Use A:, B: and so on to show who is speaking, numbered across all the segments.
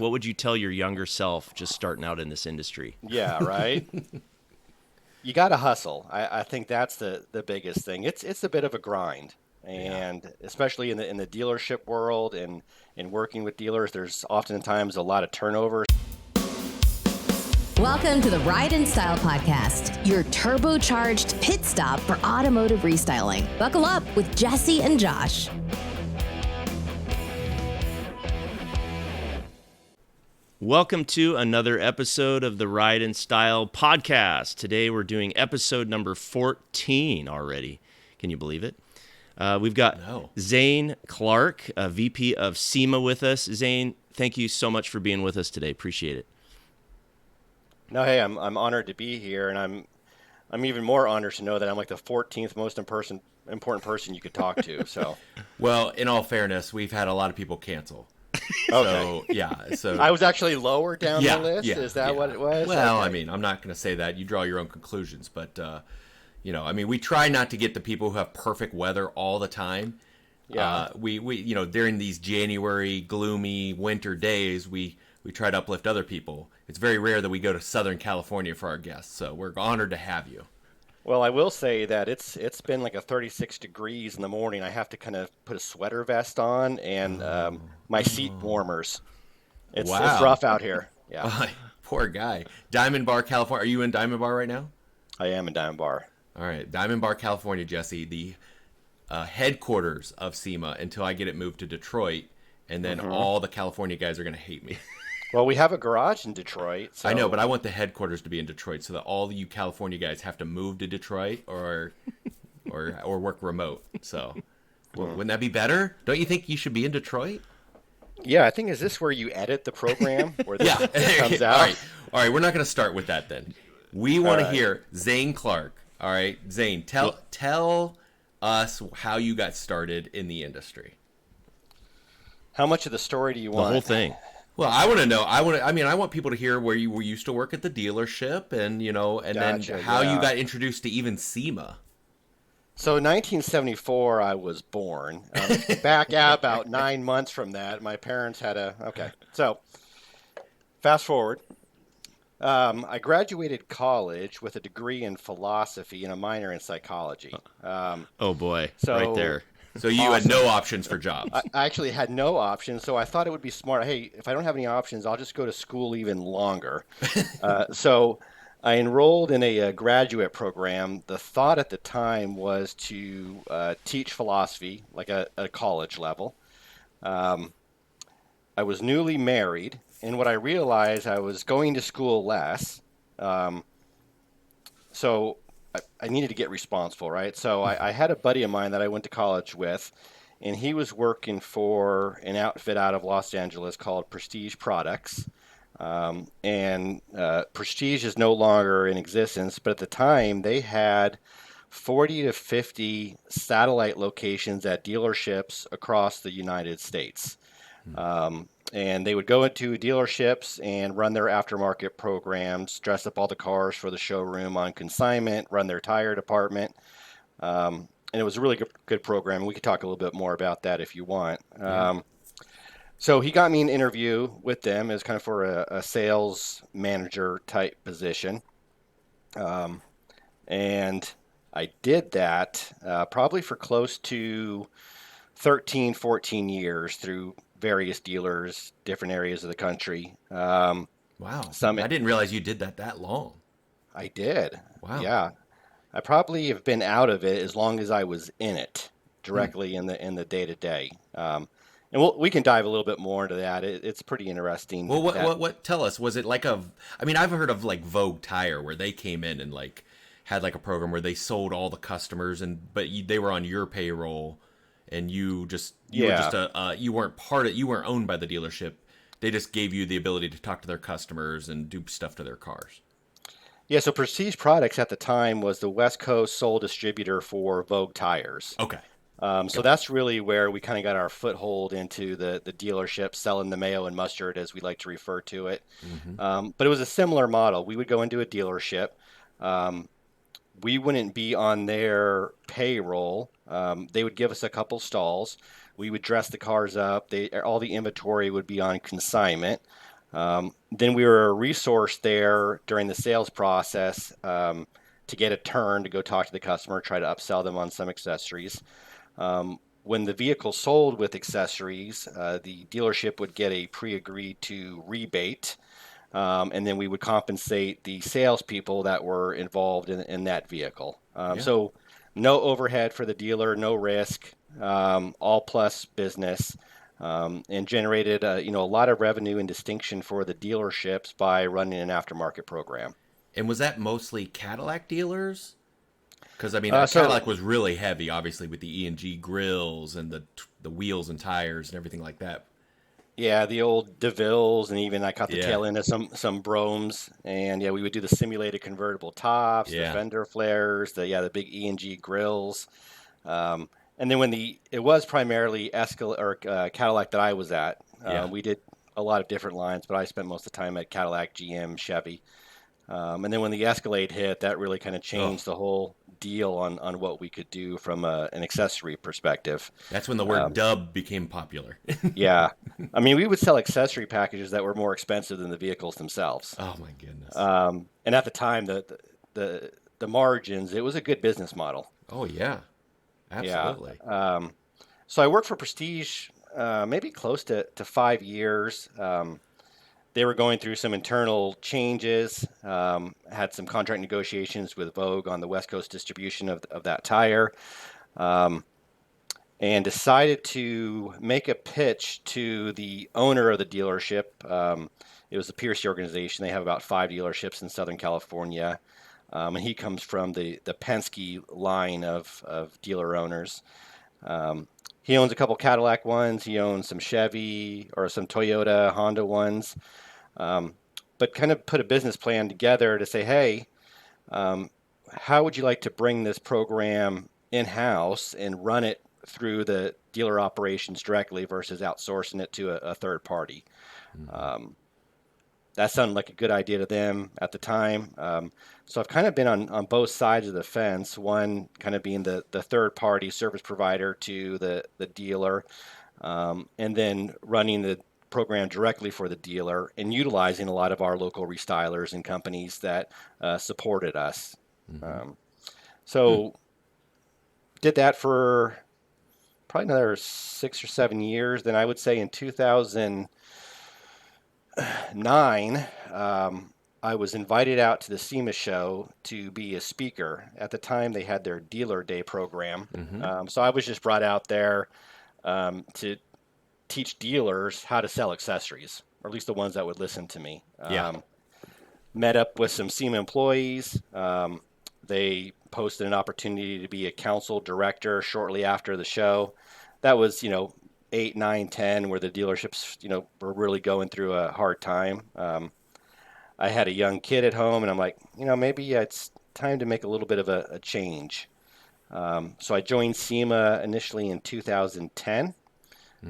A: What would you tell your younger self just starting out in this industry?
B: Yeah, right. You got to hustle. I think that's the biggest thing. It's a bit of a grind,
C: Yeah.
B: and especially in the dealership world and in working with dealers, there's oftentimes a lot of turnover.
D: Welcome to the Ride and Style Podcast, your turbocharged pit stop for automotive restyling. Buckle up with Jesse and Josh.
A: Welcome to another episode of the Ride and Style Podcast. Today we're doing episode number 14 already. Can you believe it? We've got Zane Clark, VP of SEMA with us. Zane, thank you so much for being with us today. Appreciate it.
B: No, hey, I'm honored to be here, and I'm even more honored to know that I'm like the 14th most important person you could talk to. So,
C: Well, in all fairness, we've had a lot of people cancel.
B: okay.
C: So, yeah. So
B: I was actually lower down
C: yeah,
B: the list.
C: yeah,
B: Is that
C: yeah.
B: what it was?
C: Well,
B: Okay.
C: I mean, I'm not going to say that. You draw your own conclusions, but I mean, we try not to get the people who have perfect weather all the time.
B: Yeah.
C: We during these January gloomy winter days, we try to uplift other people. It's very rare that we go to Southern California for our guests, so we're honored to have you.
B: Well, I will say that it's been like a 36 degrees in the morning. I have to kind of put a sweater vest on and my seat warmers. It's
C: Wow.
B: rough out here. Yeah,
C: Poor guy. Diamond Bar, California. Are you in Diamond Bar right now?
B: I am in Diamond Bar.
C: All right, Diamond Bar, California, Jesse, the headquarters of SEMA until I get it moved to Detroit, and then all the California guys are going to hate me.
B: Well, we have a garage in Detroit. So
C: I know, but I want the headquarters to be in Detroit so that all you California guys have to move to Detroit or work remote. So, wouldn't that be better? Don't you think you should be in Detroit?
B: yeah, I think is this where you edit the program where this comes
C: All
B: out?
C: right. We're not going to start with that then. We want to
B: right.
C: hear Zane Clark. All right, Zane, tell us how you got started in the industry.
B: How much of the story do you
A: The
B: want?
A: whole thing.
C: Well, I want to know. I want people to hear where you used to work at the dealership, and
B: Gotcha,
C: then how you
B: yeah.
C: got introduced to even SEMA.
B: So, 1974, I was born. Back out about 9 months from that, my parents had okay. So, fast forward. I graduated college with a degree in philosophy and a minor in psychology.
A: Oh boy,
B: So-
A: right there.
C: So you had no options for jobs.
B: I actually had no options, so I thought it would be smart. Hey, if I don't have any options, I'll just go to school even longer. So I enrolled in a graduate program. The thought at the time was to teach philosophy, like at a college level. I was newly married, and what I realized, I was going to school less. So I needed to get responsible, right? So I had a buddy of mine that I went to college with, and he was working for an outfit out of Los Angeles called Prestige Products. Prestige is no longer in existence, but at the time they had 40 to 50 satellite locations at dealerships across the United States. And they would go into dealerships and run their aftermarket programs, dress up all the cars for the showroom on consignment, run their tire department. And it was a really good program. We could talk a little bit more about that if you want. So he got me an interview with them as kind of for a sales manager type position. And I did that probably for close to 13, 14 years through various dealers, different areas of the country.
C: Wow.
B: Some
C: I didn't realize you did that long.
B: I did.
C: Wow.
B: Yeah. I probably have been out of it as long as I was in it directly in the day to day. And we can dive a little bit more into that. It's pretty interesting.
C: Well, what? Tell us. Was it like I've heard of like Vogue Tire where they came in and like had like a program where they sold all the customers but they were on your payroll. And you weren't owned by the dealership. They just gave you the ability to talk to their customers and do stuff to their cars.
B: Yeah, so Prestige Products at the time was the West Coast sole distributor for Vogue tires.
C: Okay.
B: So that's really where we kind of got our foothold into the dealership, selling the mayo and mustard, as we like to refer to it. But it was a similar model. We would go into a dealership. We wouldn't be on their payroll. They would give us a couple stalls. We would dress the cars up. All the inventory would be on consignment. Then we were a resource there during the sales process to get a turn to go talk to the customer, try to upsell them on some accessories. When the vehicle sold with accessories, the dealership would get a pre-agreed to rebate, and then we would compensate the salespeople that were involved in that vehicle.
C: Yeah.
B: So no overhead for the dealer, no risk, all plus business, and generated a lot of revenue and distinction for the dealerships by running an aftermarket program.
C: And was that mostly Cadillac dealers? Because I mean,
B: So
C: Cadillac was really heavy, obviously, with the E&G grills and the wheels and tires and everything like that.
B: yeah, the old DeVilles, and even I caught the
C: Yeah,
B: tail end of some Bromes, and yeah, we would do the simulated convertible tops, the
C: yeah,
B: fender flares, the big E&G grills. And then it was primarily Cadillac that I was at,
C: yeah.
B: we did a lot of different lines, but I spent most of the time at Cadillac, GM, Chevy. And then when the Escalade hit, that really kind of
C: Oh,
B: changed the whole deal on what we could do from an accessory perspective.
C: that's when the word dub became popular.
B: Yeah, I mean, we would sell accessory packages that were more expensive than the vehicles themselves.
C: Oh my goodness.
B: And at the time, the margins, it was a good business model.
C: Oh yeah,
B: Yeah.
C: absolutely.
B: So I worked for Prestige maybe close to 5 years. They were going through some internal changes, had some contract negotiations with Vogue on the West Coast distribution of that tire, and decided to make a pitch to the owner of the dealership. It was the Piercy organization. They have about 5 dealerships in Southern California. And he comes from the Penske line of dealer owners. He owns a couple Cadillac ones. He owns some Chevy or some Toyota, Honda ones. But kind of put a business plan together to say, hey, how would you like to bring this program in-house and run it through the dealer operations directly versus outsourcing it to a third party? That sounded like a good idea to them at the time. So I've kind of been on both sides of the fence, one kind of being the third party service provider to the dealer, and then running the program directly for the dealer and utilizing a lot of our local restylers and companies that supported us. So did that for probably another 6 or 7 years. Then I would say in 2009, I was invited out to the SEMA show to be a speaker. At the time, they had their dealer day program. So I was just brought out there to teach dealers how to sell accessories, or at least the ones that would listen to me.
C: Yeah.
B: Met up with some SEMA employees. They posted an opportunity to be a council director shortly after the show. That was, 8, 9, 10, where the dealerships, were really going through a hard time. I had a young kid at home, and I'm like, maybe it's time to make a little bit of a change. So I joined SEMA initially in 2010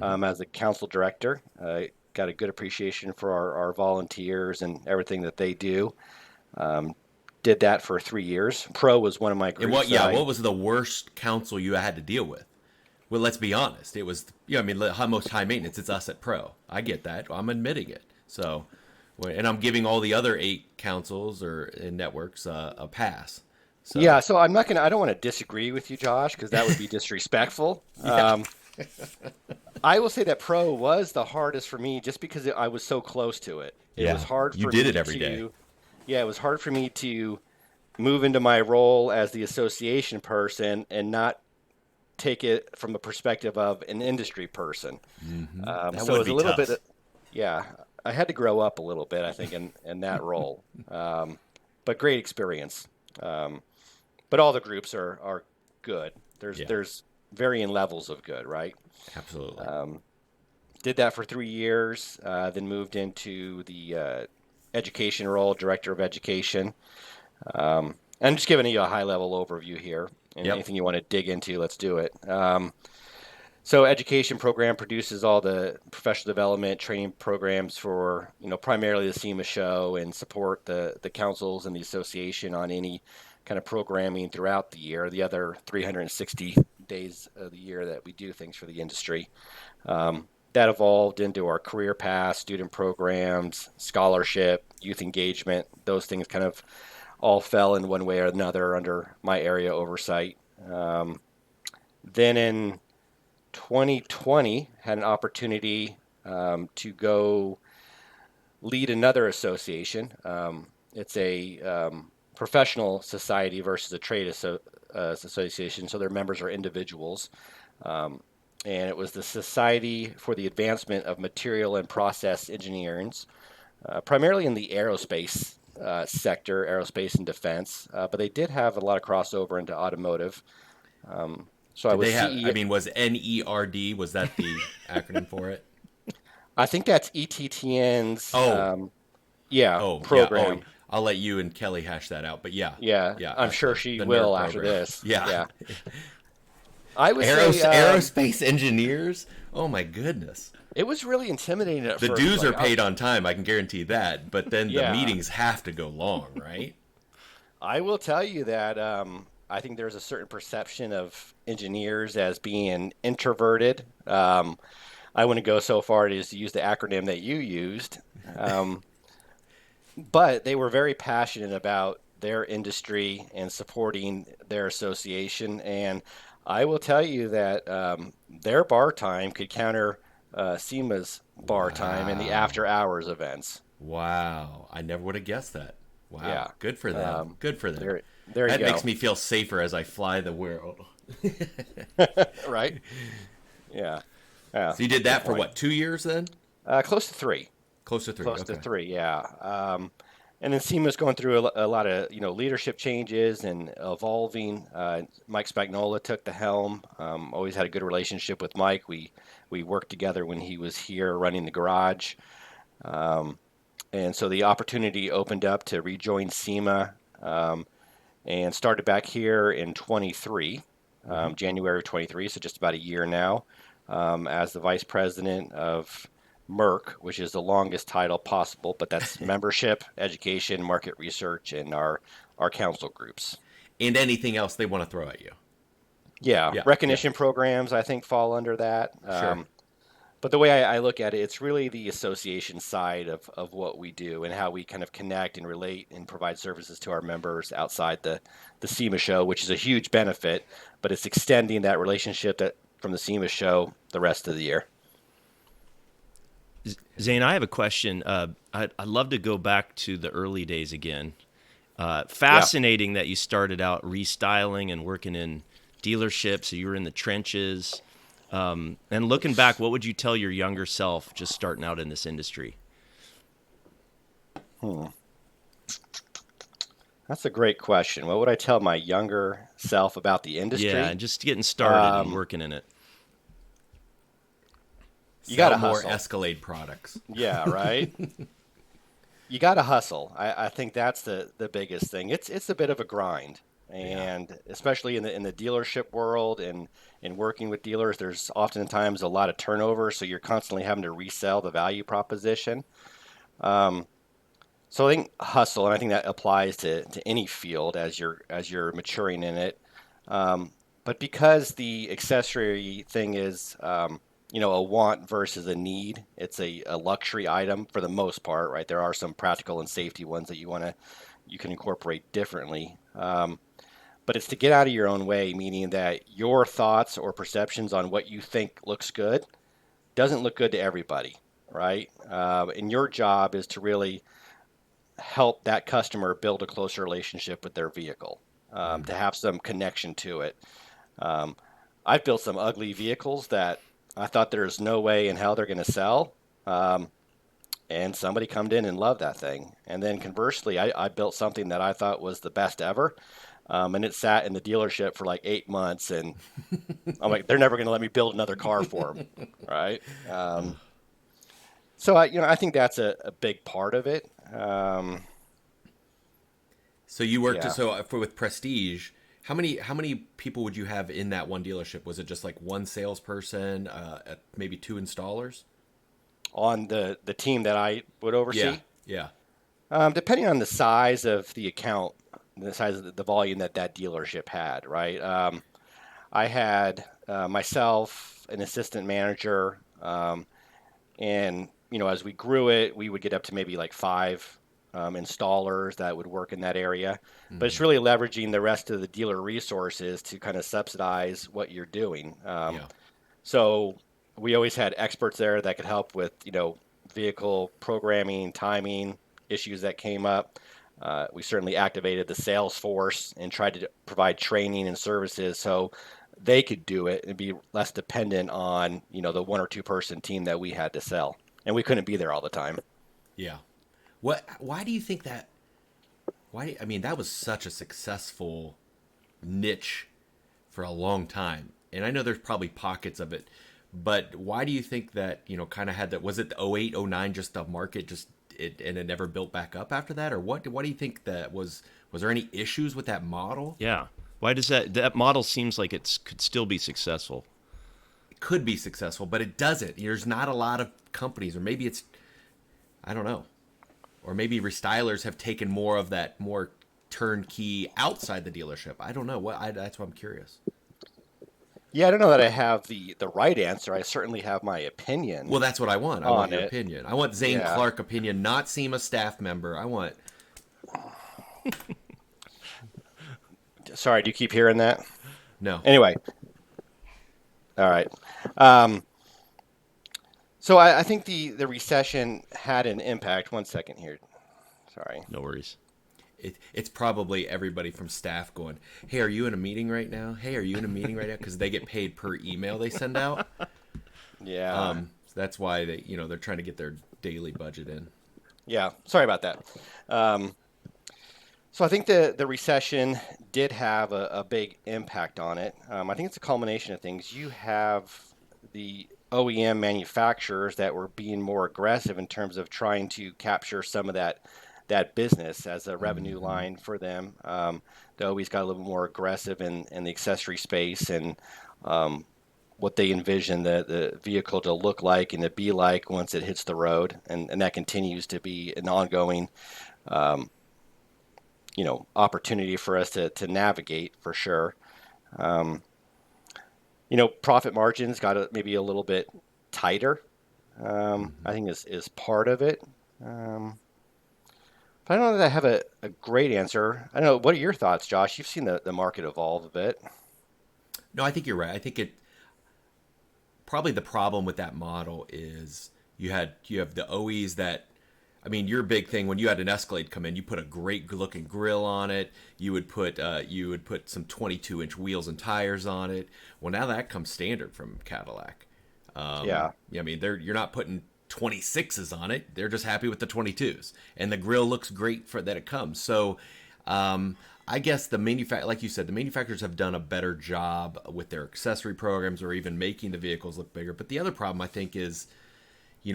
B: as a council director. Got a good appreciation for our volunteers and everything that they do. Did that for 3 years. Pro was one of my
C: And
B: groups.
C: what was the worst council you had to deal with? Well, let's be honest. It was, most high maintenance. It's us at Pro. I get that. I'm admitting it. So, and I'm giving all the other 8 councils and networks a pass. So.
B: Yeah, so I don't want to disagree with you, Josh, because that would be disrespectful. I will say that Pro was the hardest for me just because I was so close to it. It was hard for
C: you did
B: me
C: it every day.
B: Yeah, it was hard for me to move into my role as the association person and not take it from the perspective of an industry person.
C: That
B: So it
C: would
B: was
C: be
B: a little
C: tough.
B: bit, yeah, I had to grow up a little bit, I think, in that role. But great experience. But all the groups are good. There's varying levels of good, right?
C: Absolutely.
B: Did that for 3 years, then moved into the education role, director of education. I'm just giving you a high-level overview here, and
C: Yep.
B: anything you want to dig into, let's do it. So education program produces all the professional development training programs for, primarily the SEMA show and support the councils and the association on any kind of programming throughout the year, the other 360 days of the year that we do things for the industry. that evolved into our career path, student programs, scholarship, youth engagement. Those things kind of all fell in one way or another under my area oversight. Then in 2020, had an opportunity to go lead another association. It's a professional society versus a association, so their members are individuals. Um, and it was the Society for the Advancement of Material and Process Engineering, primarily in the aerospace sector, aerospace and defense, but they did have a lot of crossover into automotive. So I
C: Did
B: was
C: they have? I
B: CEO.
C: mean, was NERD? Was that the acronym for it?
B: I think that's ETTN's,
C: Oh,
B: yeah,
C: oh, yeah. Oh,
B: program.
C: I'll let you and Kelly hash that out. But yeah,
B: Yeah,
C: yeah,
B: I'm
C: that's
B: sure she
C: the nerd
B: will after
C: program.
B: this.
C: Yeah,
B: Yeah, I would say
C: aerospace engineers. Oh my goodness.
B: it was really intimidating at
C: The
B: first.
C: dues
B: Like,
C: are paid on time. I can guarantee that. But then the
B: yeah,
C: meetings have to go long, right?
B: I will tell you that I think there's a certain perception of engineers as being introverted. I wouldn't go so far as to use the acronym that you used, um, but they were very passionate about their industry and supporting their association. And I will tell you that their bar time could counter SEMA's bar time and the after
C: Wow.
B: hours events.
C: Wow. I never would have guessed that.
B: Yeah.
C: Wow. Good for them.
B: Um,
C: Good for them.
B: there you
C: That makes
B: go.
C: me feel safer as I fly the world.
B: Right? Yeah. Yeah.
C: So you did
B: Good
C: that for
B: point.
C: what, 2 years then?
B: Close to three.
C: Close to three.
B: Close to
C: Okay.
B: three. Yeah. And then SEMA's going through a lot of leadership changes and evolving. Mike Spagnola took the helm. Always had a good relationship with Mike. We worked together when he was here running the garage. Um, and so the opportunity opened up to rejoin SEMA, and started back here in 23,
C: Mm-hmm.
B: January of 23, so just about a year now, as the vice president of MERC, which is the longest title possible, but that's membership, education, market research, and our council groups.
C: And anything else they want to throw at you.
B: Yeah,
C: Yeah. Yeah.
B: recognition programs I think fall under that.
C: Sure.
B: But the way I look at it, it's really the association side of what we do and how we kind of connect and relate and provide services to our members outside the SEMA show, which is a huge benefit, but it's extending that relationship that from the SEMA show the rest of the year.
A: Zane, I have a question. I'd love to go back to the early days again.
B: Yeah.
A: Fascinating that you started out restyling and working in dealerships. So you were in the trenches. And looking back, what would you tell your younger self just starting out in this industry?
B: Hmm. That's a great question. What would I tell my younger self about the
A: Yeah,
B: industry?
A: and just getting started and
B: Um,
A: working in it.
B: you got
C: Sell
B: to
C: more
B: hustle.
C: Escalade products.
B: Yeah, right. You got to hustle. I think that's the biggest thing. It's a bit of a grind,
C: Yeah.
B: and especially in the dealership world and in working with dealers, there's oftentimes a lot of turnover, so you're constantly having to resell the value proposition. Um, so I think hustle, and I think that applies to any field as you're maturing in it. Um, but because the accessory thing is, a want versus a need, it's a luxury item for the most part, right? There are some practical and safety ones that you can incorporate differently. But it's to get out of your own way, meaning that your thoughts or perceptions on what you think looks good doesn't look good to everybody, right? And your job is to really help that customer build a closer relationship with their vehicle, to have some connection to it. Um, I've built some ugly vehicles that I thought there's no way in hell they're going to sell. Um, and somebody come in and loved that thing. And then conversely, I built something that I thought was the best ever. And it sat in the dealership for like 8 months. And I'm like, they're never going to let me build another car for them. Right. So I think that's a big part of it.
C: So you worked
B: Yeah.
C: with Prestige. How many people would you have in that one dealership? Was it just like one salesperson, maybe two installers?
B: On the team that I would
C: Yeah,
B: oversee,
C: yeah,
B: depending on the size of the account, the size of the volume that dealership had, right? I had myself, an assistant manager, And, as we grew it, we would get up to maybe like 5 installers that would work in that area. But it's really leveraging the rest of the dealer resources to kind of subsidize what you're doing.
C: Yeah.
B: So we always had experts there that could help with, vehicle programming, timing, issues that came up. We certainly activated the sales force and tried to provide training and services so they could do it and be less dependent on, the 1 or 2 person team that we had to sell. And we couldn't be there all the time.
C: Yeah. Why do you think that? I mean, that was such a successful niche for a long time. And I know there's probably pockets of it, but why do you think that, kind of had that? Was it the 08, 09, just the market and it never built back up after that? Or what do you think that was there any issues with that model?
A: Yeah. Why does that model seems like it could still be successful?
C: It could be successful, but it doesn't. There's not a lot of companies, or maybe it's, I don't know. Or maybe restylers have taken more of that more turnkey outside the dealership. I don't know. That's why I'm curious.
B: Yeah, I don't know that I have the right answer. I certainly have my opinion.
C: Well, that's what I want. I want your opinion. I want Zane Clark opinion, not SEMA staff member. I want.
B: Sorry, do you keep hearing that?
C: No.
B: Anyway. All right. So I think the recession had an impact. 1 second here. Sorry.
A: No worries.
C: It's probably everybody from staff going, hey, are you in a meeting right now? Hey, are you in a meeting right now? Because they get paid per email they send out.
B: Yeah.
C: So that's why they're trying to get their daily budget in.
B: Yeah. Sorry about that. So I think the recession did have a big impact on it. I think it's a culmination of things. You have the OEM manufacturers that were being more aggressive in terms of trying to capture some of that business as a revenue line for them. They always got a little more aggressive in the accessory space and what they envision the vehicle to look like and to be like once it hits the road. And that continues to be an ongoing opportunity for us to navigate for sure. Profit margins got maybe a little bit tighter. I think is part of it. But I don't know that I have a great answer. I don't know. What are your thoughts, Josh? You've seen the market evolve a bit.
C: No, I think you're right. I think probably the problem with that model is you have the OEs that, I mean, your big thing when you had an Escalade come in, you put a great looking grill on it. You would put some 22-inch wheels and tires on it. Well, now that comes standard from Cadillac. I mean, you're not putting 26s on it. They're just happy with the 22s, and the grill looks great for that it comes. So, I guess like you said, the manufacturers have done a better job with their accessory programs or even making the vehicles look bigger. But the other problem I think is,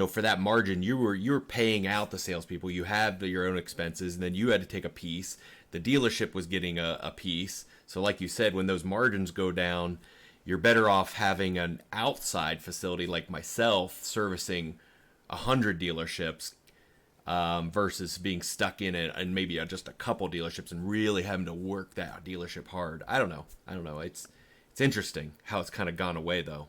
C: for that margin, you were paying out the salespeople. You had your own expenses, and then you had to take a piece. The dealership was getting a piece. So like you said, when those margins go down, you're better off having an outside facility like myself servicing 100 dealerships versus being stuck in it and maybe just a couple dealerships and really having to work that dealership hard. I don't know. It's interesting how it's kind of gone away though.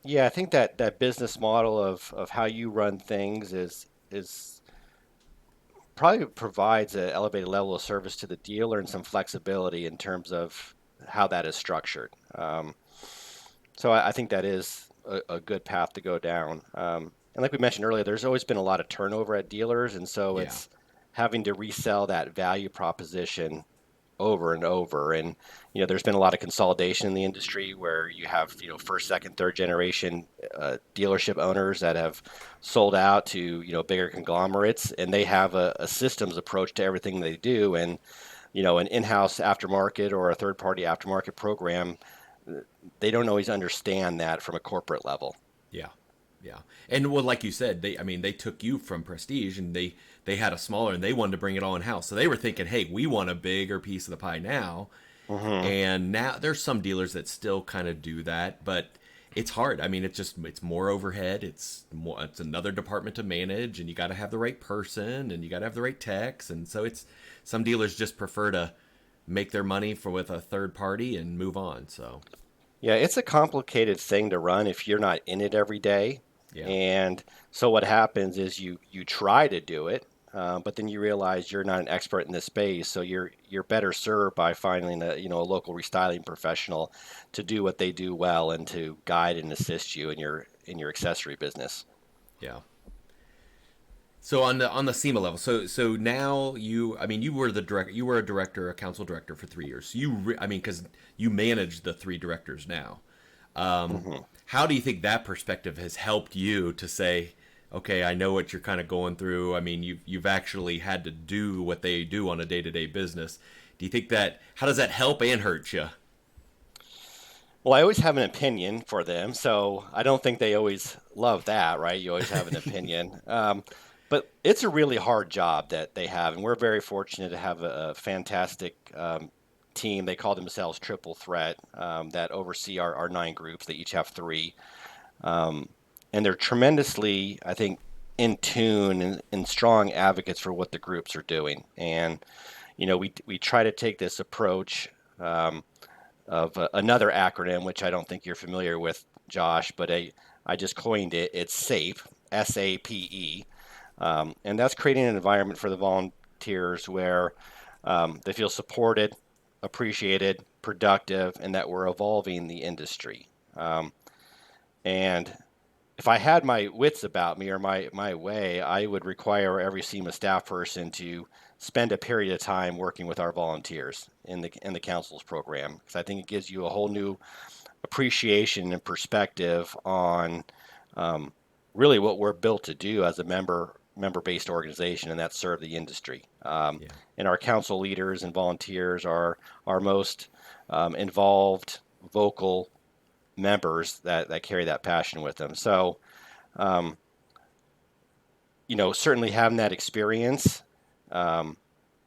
B: Yeah, I think that business model of how you run things is probably provides an elevated level of service to the dealer and some flexibility in terms of how that is structured. So I think that is a good path to go down. And like we mentioned earlier, there's always been a lot of turnover at dealers, and so it's having to resell that value proposition over and over. And there's been a lot of consolidation in the industry where you have first, second, third generation dealership owners that have sold out to bigger conglomerates, and they have a systems approach to everything they do. And an in-house aftermarket or a third-party aftermarket program, they don't always understand that from a corporate level.
C: Yeah. And well, like you said, they took you from Prestige and they had a smaller and they wanted to bring it all in house. So they were thinking, hey, we want a bigger piece of the pie now. And now there's some dealers that still kind of do that, but it's hard. I mean, it's more overhead. It's another department to manage, and you got to have the right person and you got to have the right techs. And so some dealers just prefer to make their money with a third party and move on. So.
B: Yeah, it's a complicated thing to run if you're not in it every day.
C: Yeah.
B: And so what happens is you try to do it, but then you realize you're not an expert in this space, so you're better served by finding a local restyling professional to do what they do well and to guide and assist you in your accessory business.
C: Yeah. So on the SEMA level, so now you were a director, a council director for 3 years. So because you manage the three directors now.
B: Hmm.
C: How do you think that perspective has helped you to say, okay, I know what you're kind of going through. I mean, you've actually had to do what they do on a day to day business. Do you think how does that help and hurt you?
B: Well, I always have an opinion for them, so I don't think they always love that, right? You always have an opinion. But it's a really hard job that they have, and we're very fortunate to have a fantastic team. They call themselves Triple Threat that oversee our nine groups. They each have three, and they're tremendously, I think, in tune and strong advocates for what the groups are doing. And we try to take this approach. Of another acronym, which I don't think you're familiar with, Josh, but I just coined it. It's SAPE, SAPE, and that's creating an environment for the volunteers where they feel supported, appreciated, productive, and that we're evolving the industry. And if I had my wits about me or my way, I would require every SEMA staff person to spend a period of time working with our volunteers in the council's program, because I think it gives you a whole new appreciation and perspective on really what we're built to do as a member-based organization, and that's serve the industry.
C: Yeah.
B: And our council leaders and volunteers are our most involved, vocal members that carry that passion with them. So, um, certainly having that experience, um,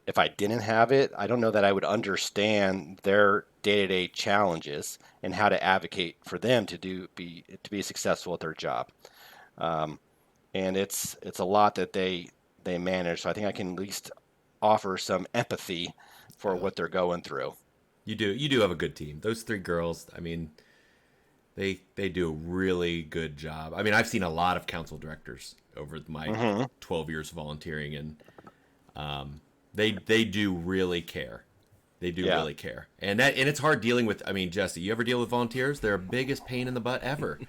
B: if I didn't have it, I don't know that I would understand their day-to-day challenges and how to advocate for them to be successful at their job. Um, and it's a lot that they manage. So I think I can at least offer some empathy for
C: Yeah.
B: what they're going through.
C: You do have a good team. Those three girls, I mean, they do a really good job. I mean, I've seen a lot of council directors over my
B: Hmm.
C: 12 years volunteering, and they do really care. They do
B: Yeah.
C: really care, and it's hard dealing with. I mean, Jesse, you ever deal with volunteers? They're the biggest pain in the butt ever.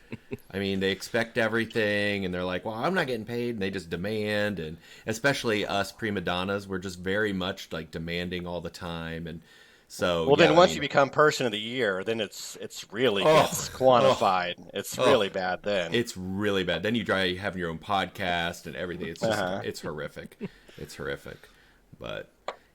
C: I mean, they expect everything, and they're like, "Well, I'm not getting paid," and they just demand. And especially us prima donnas, we're just very much like demanding all the time. And so,
B: Well,
C: yeah,
B: then
C: I
B: once you
C: mean,
B: become person of the year, then it's really
C: oh,
B: gets
C: oh,
B: quantified. It's
C: oh,
B: really bad then.
C: it's really bad. Then you try having your own podcast and everything.
B: Uh-huh.
C: It's horrific. It's horrific. But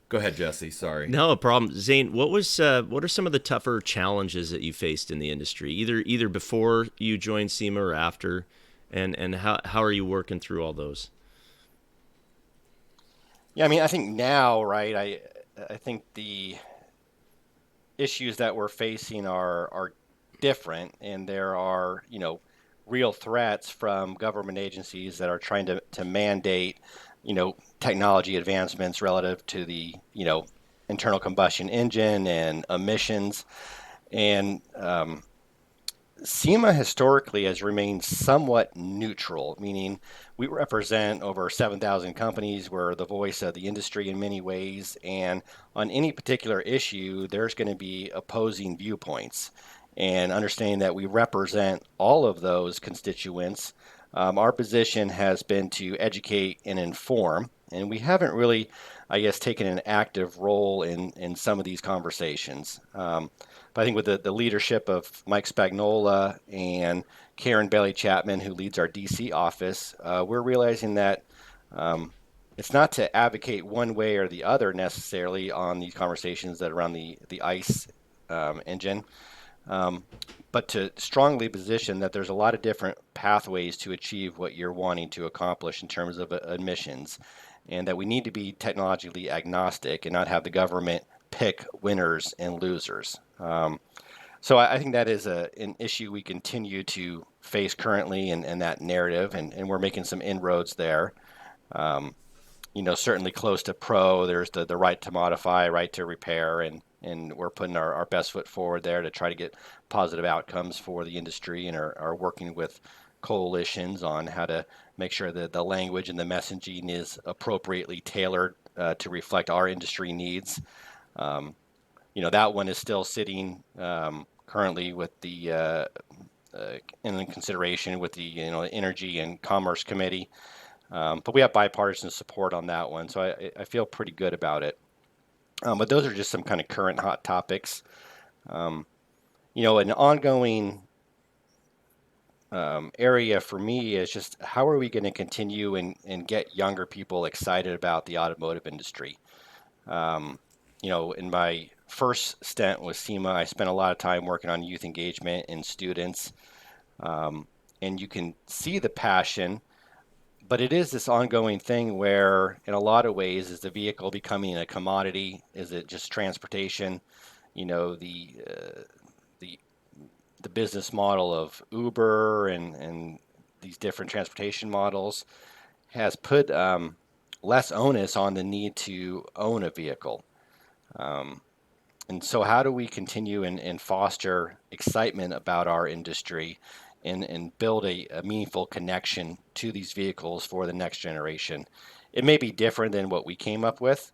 C: go ahead, Jesse. Sorry.
A: No problem, Zane. What are some of the tougher challenges that you faced in the industry, either before you joined SEMA or after, and how are you working through all those?
B: Yeah, I mean, I think now, right? I think the issues that we're facing are different, and there are real threats from government agencies that are trying to mandate technology advancements relative to the internal combustion engine and emissions. And SEMA historically has remained somewhat neutral, meaning we represent over 7,000 companies. We're the voice of the industry in many ways. And on any particular issue, there's going to be opposing viewpoints. And understanding that we represent all of those constituents, our position has been to educate and inform. And we haven't really, I guess, taken an active role in some of these conversations. But I think with the leadership of Mike Spagnola and Karen Bailey Chapman, who leads our DC office, we're realizing that it's not to advocate one way or the other necessarily on these conversations that are around the ICE engine, um, but to strongly position that there's a lot of different pathways to achieve what you're wanting to accomplish in terms of emissions, and that we need to be technologically agnostic and not have the government pick winners and losers. So I think that is an issue we continue to face currently in that narrative, and we're making some inroads there. Um, certainly close to pro, there's the right to modify, right to repair, and we're putting our best foot forward there to try to get positive outcomes for the industry and are working with coalitions on how to make sure that the language and the messaging is appropriately tailored to reflect our industry needs. Um, that one is still sitting currently with the in consideration with the Energy and Commerce Committee. But we have bipartisan support on that one, so I feel pretty good about it. But those are just some kind of current hot topics. An ongoing area for me is just how are we going to continue and get younger people excited about the automotive industry? In my first stint with SEMA, I spent a lot of time working on youth engagement and students. And you can see the passion, but it is this ongoing thing where, in a lot of ways, is the vehicle becoming a commodity? Is it just transportation? The the business model of Uber and these different transportation models has put less onus on the need to own a vehicle. And so how do we continue and foster excitement about our industry and build a meaningful connection to these vehicles for the next generation? It may be different than what we came up with.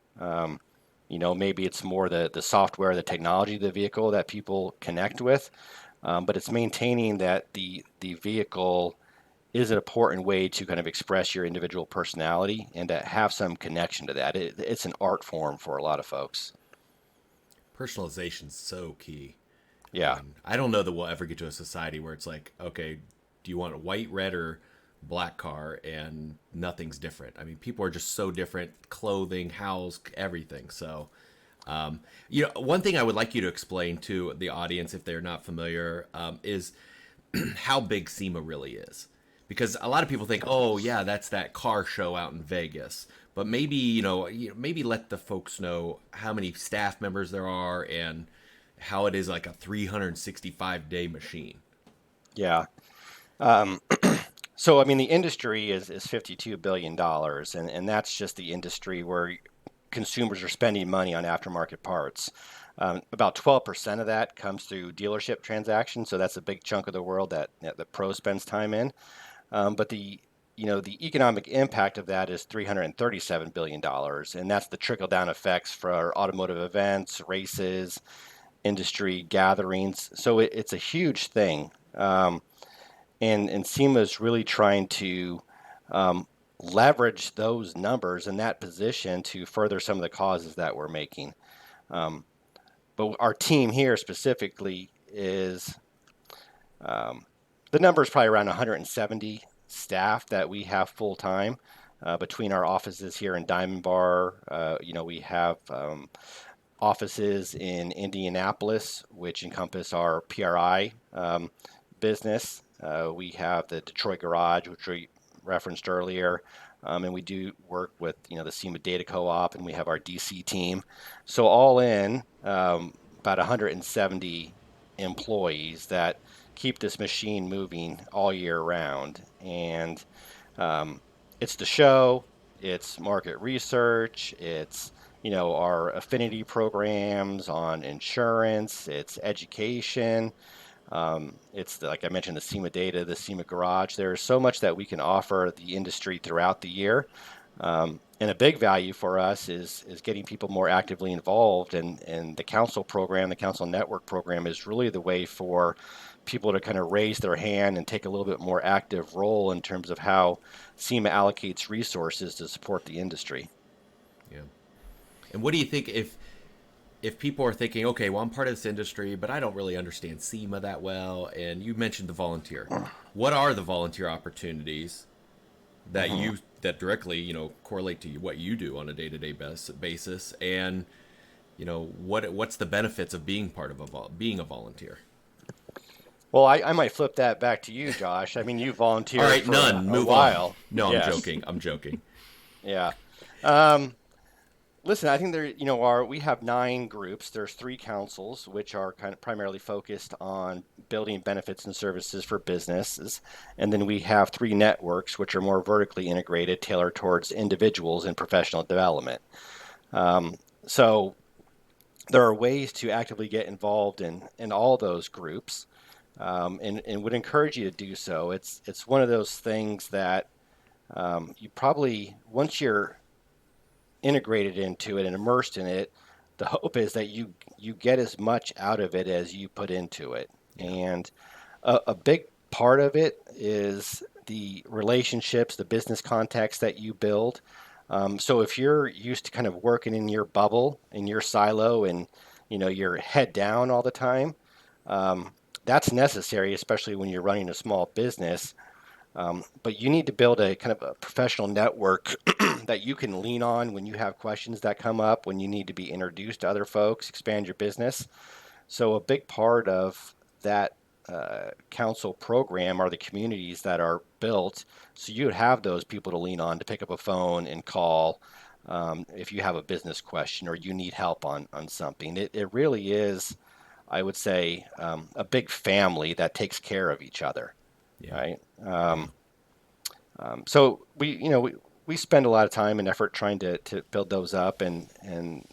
B: Maybe it's more the software, the technology of the vehicle that people connect with. But it's maintaining that the vehicle is an important way to kind of express your individual personality and to have some connection to that. It's an art form for a lot of folks.
C: Personalization's so key.
B: Yeah.
C: I don't know that we'll ever get to a society where it's like, okay, do you want a white, red, or black car? And nothing's different. I mean, people are just so different. Clothing, house, everything. So, one thing I would like you to explain to the audience, if they're not familiar, is how big SEMA really is. Because a lot of people think, oh, yeah, that's that car show out in Vegas. But maybe, maybe let the folks know how many staff members there are and how it is like a 365-day machine.
B: Yeah. So, I mean, the industry is $52 billion, and that's just the industry where consumers are spending money on aftermarket parts. About 12% of that comes through dealership transactions, so that's a big chunk of the world that the pro spends time in. But the economic impact of that is $337 billion, and that's the trickle-down effects for automotive events, races, industry gatherings. So it's a huge thing. And SEMA is really trying to leverage those numbers and that position to further some of the causes that we're making. But our team here specifically is the number is probably around 170 staff that we have full time between our offices here in Diamond Bar. We have offices in Indianapolis, which encompass our PRI business. We have the Detroit Garage, which we referenced earlier, and we do work with the SEMA Data Co-op, and we have our DC team. So all in, about 170 employees that keep this machine moving all year round. And it's the show, it's market research, it's our affinity programs on insurance, it's education. It's like I mentioned, the SEMA Data, the SEMA Garage. There's so much that we can offer the industry throughout the year. And a big value for us is getting people more actively involved. And the council program, the council network program is really the way for people to kind of raise their hand and take a little bit more active role in terms of how SEMA allocates resources to support the industry.
C: Yeah. And what do you think if people are thinking, okay, well, I'm part of this industry, but I don't really understand SEMA that well, and you mentioned the volunteer. What are the volunteer opportunities that that directly, correlate to what you do on a day-to-day basis, and what's the benefits of being part of being a volunteer?
B: Well, I might flip that back to you, Josh. I mean, you volunteered
C: All right,
B: for
C: none.
B: a
C: Move
B: while.
C: on. No,
B: Yes.
C: I'm joking.
B: Yeah. Listen, I think we have 9 groups. There's 3 councils, which are kind of primarily focused on building benefits and services for businesses. And then we have 3 networks, which are more vertically integrated, tailored towards individuals and professional development. So there are ways to actively get involved in all those groups. and would encourage you to do so. It's one of those things that you probably, once you're integrated into it and immersed in it, the hope is that you get as much out of it as you put into it.
C: Yeah.
B: And a big part of it is the relationships, the business context that you build. So if you're used to kind of working in your bubble, in your silo, and you're head down all the time, um, that's necessary, especially when you're running a small business. But you need to build a kind of a professional network that you can lean on when you have questions that come up, when you need to be introduced to other folks, expand your business. So a big part of that council program are the communities that are built. So you would have those people to lean on to pick up a phone and call if you have a business question or you need help on something. It really is, I would say, a big family that takes care of each other,
C: Yeah.
B: right?
C: Yeah.
B: So we spend a lot of time and effort trying to build those up and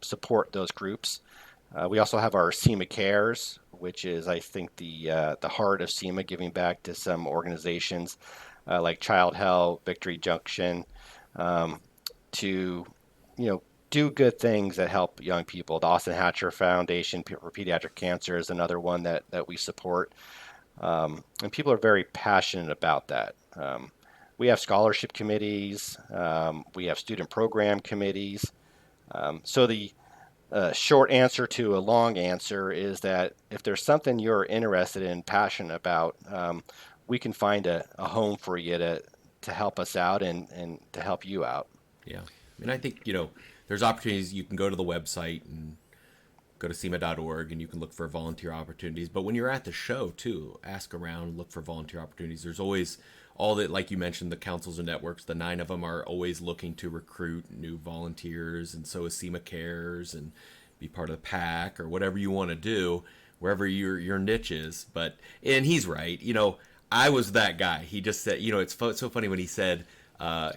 B: support those groups. We also have our SEMA Cares, which is, I think, the heart of SEMA, giving back to some organizations like Child Health, Victory Junction, um, to do good things that help young people. The Austin Hatcher Foundation for Pediatric Cancer is another one that we support, and people are very passionate about that. We have scholarship committees, we have student program committees. So the short answer to a long answer is that if there's something you're interested in, passionate about, we can find a home for you to help us out and to help you out.
C: Yeah. I mean, I think, there's opportunities. You can go to the website and go to SEMA.org and you can look for volunteer opportunities. But when you're at the show, too, ask around, look for volunteer opportunities. There's always all that, like you mentioned, the councils and networks, the 9 of them are always looking to recruit new volunteers. And so is SEMA Cares, and be part of the pack or whatever you want to do, wherever your niche is. And he's right. I was that guy. He just said, it's so funny when he said,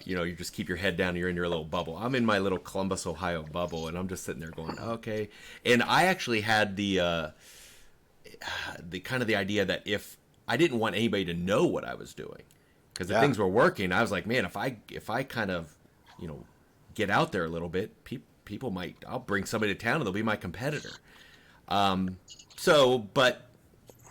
C: you just keep your head down. You're in your little bubble. I'm in my little Columbus, Ohio bubble, and I'm just sitting there going, okay. And I actually had the kind of the idea that if I didn't want anybody to know what I was doing, because the things were working, I was like, man, if I kind of, get out there a little bit, people might. I'll bring somebody to town, and they'll be my competitor. But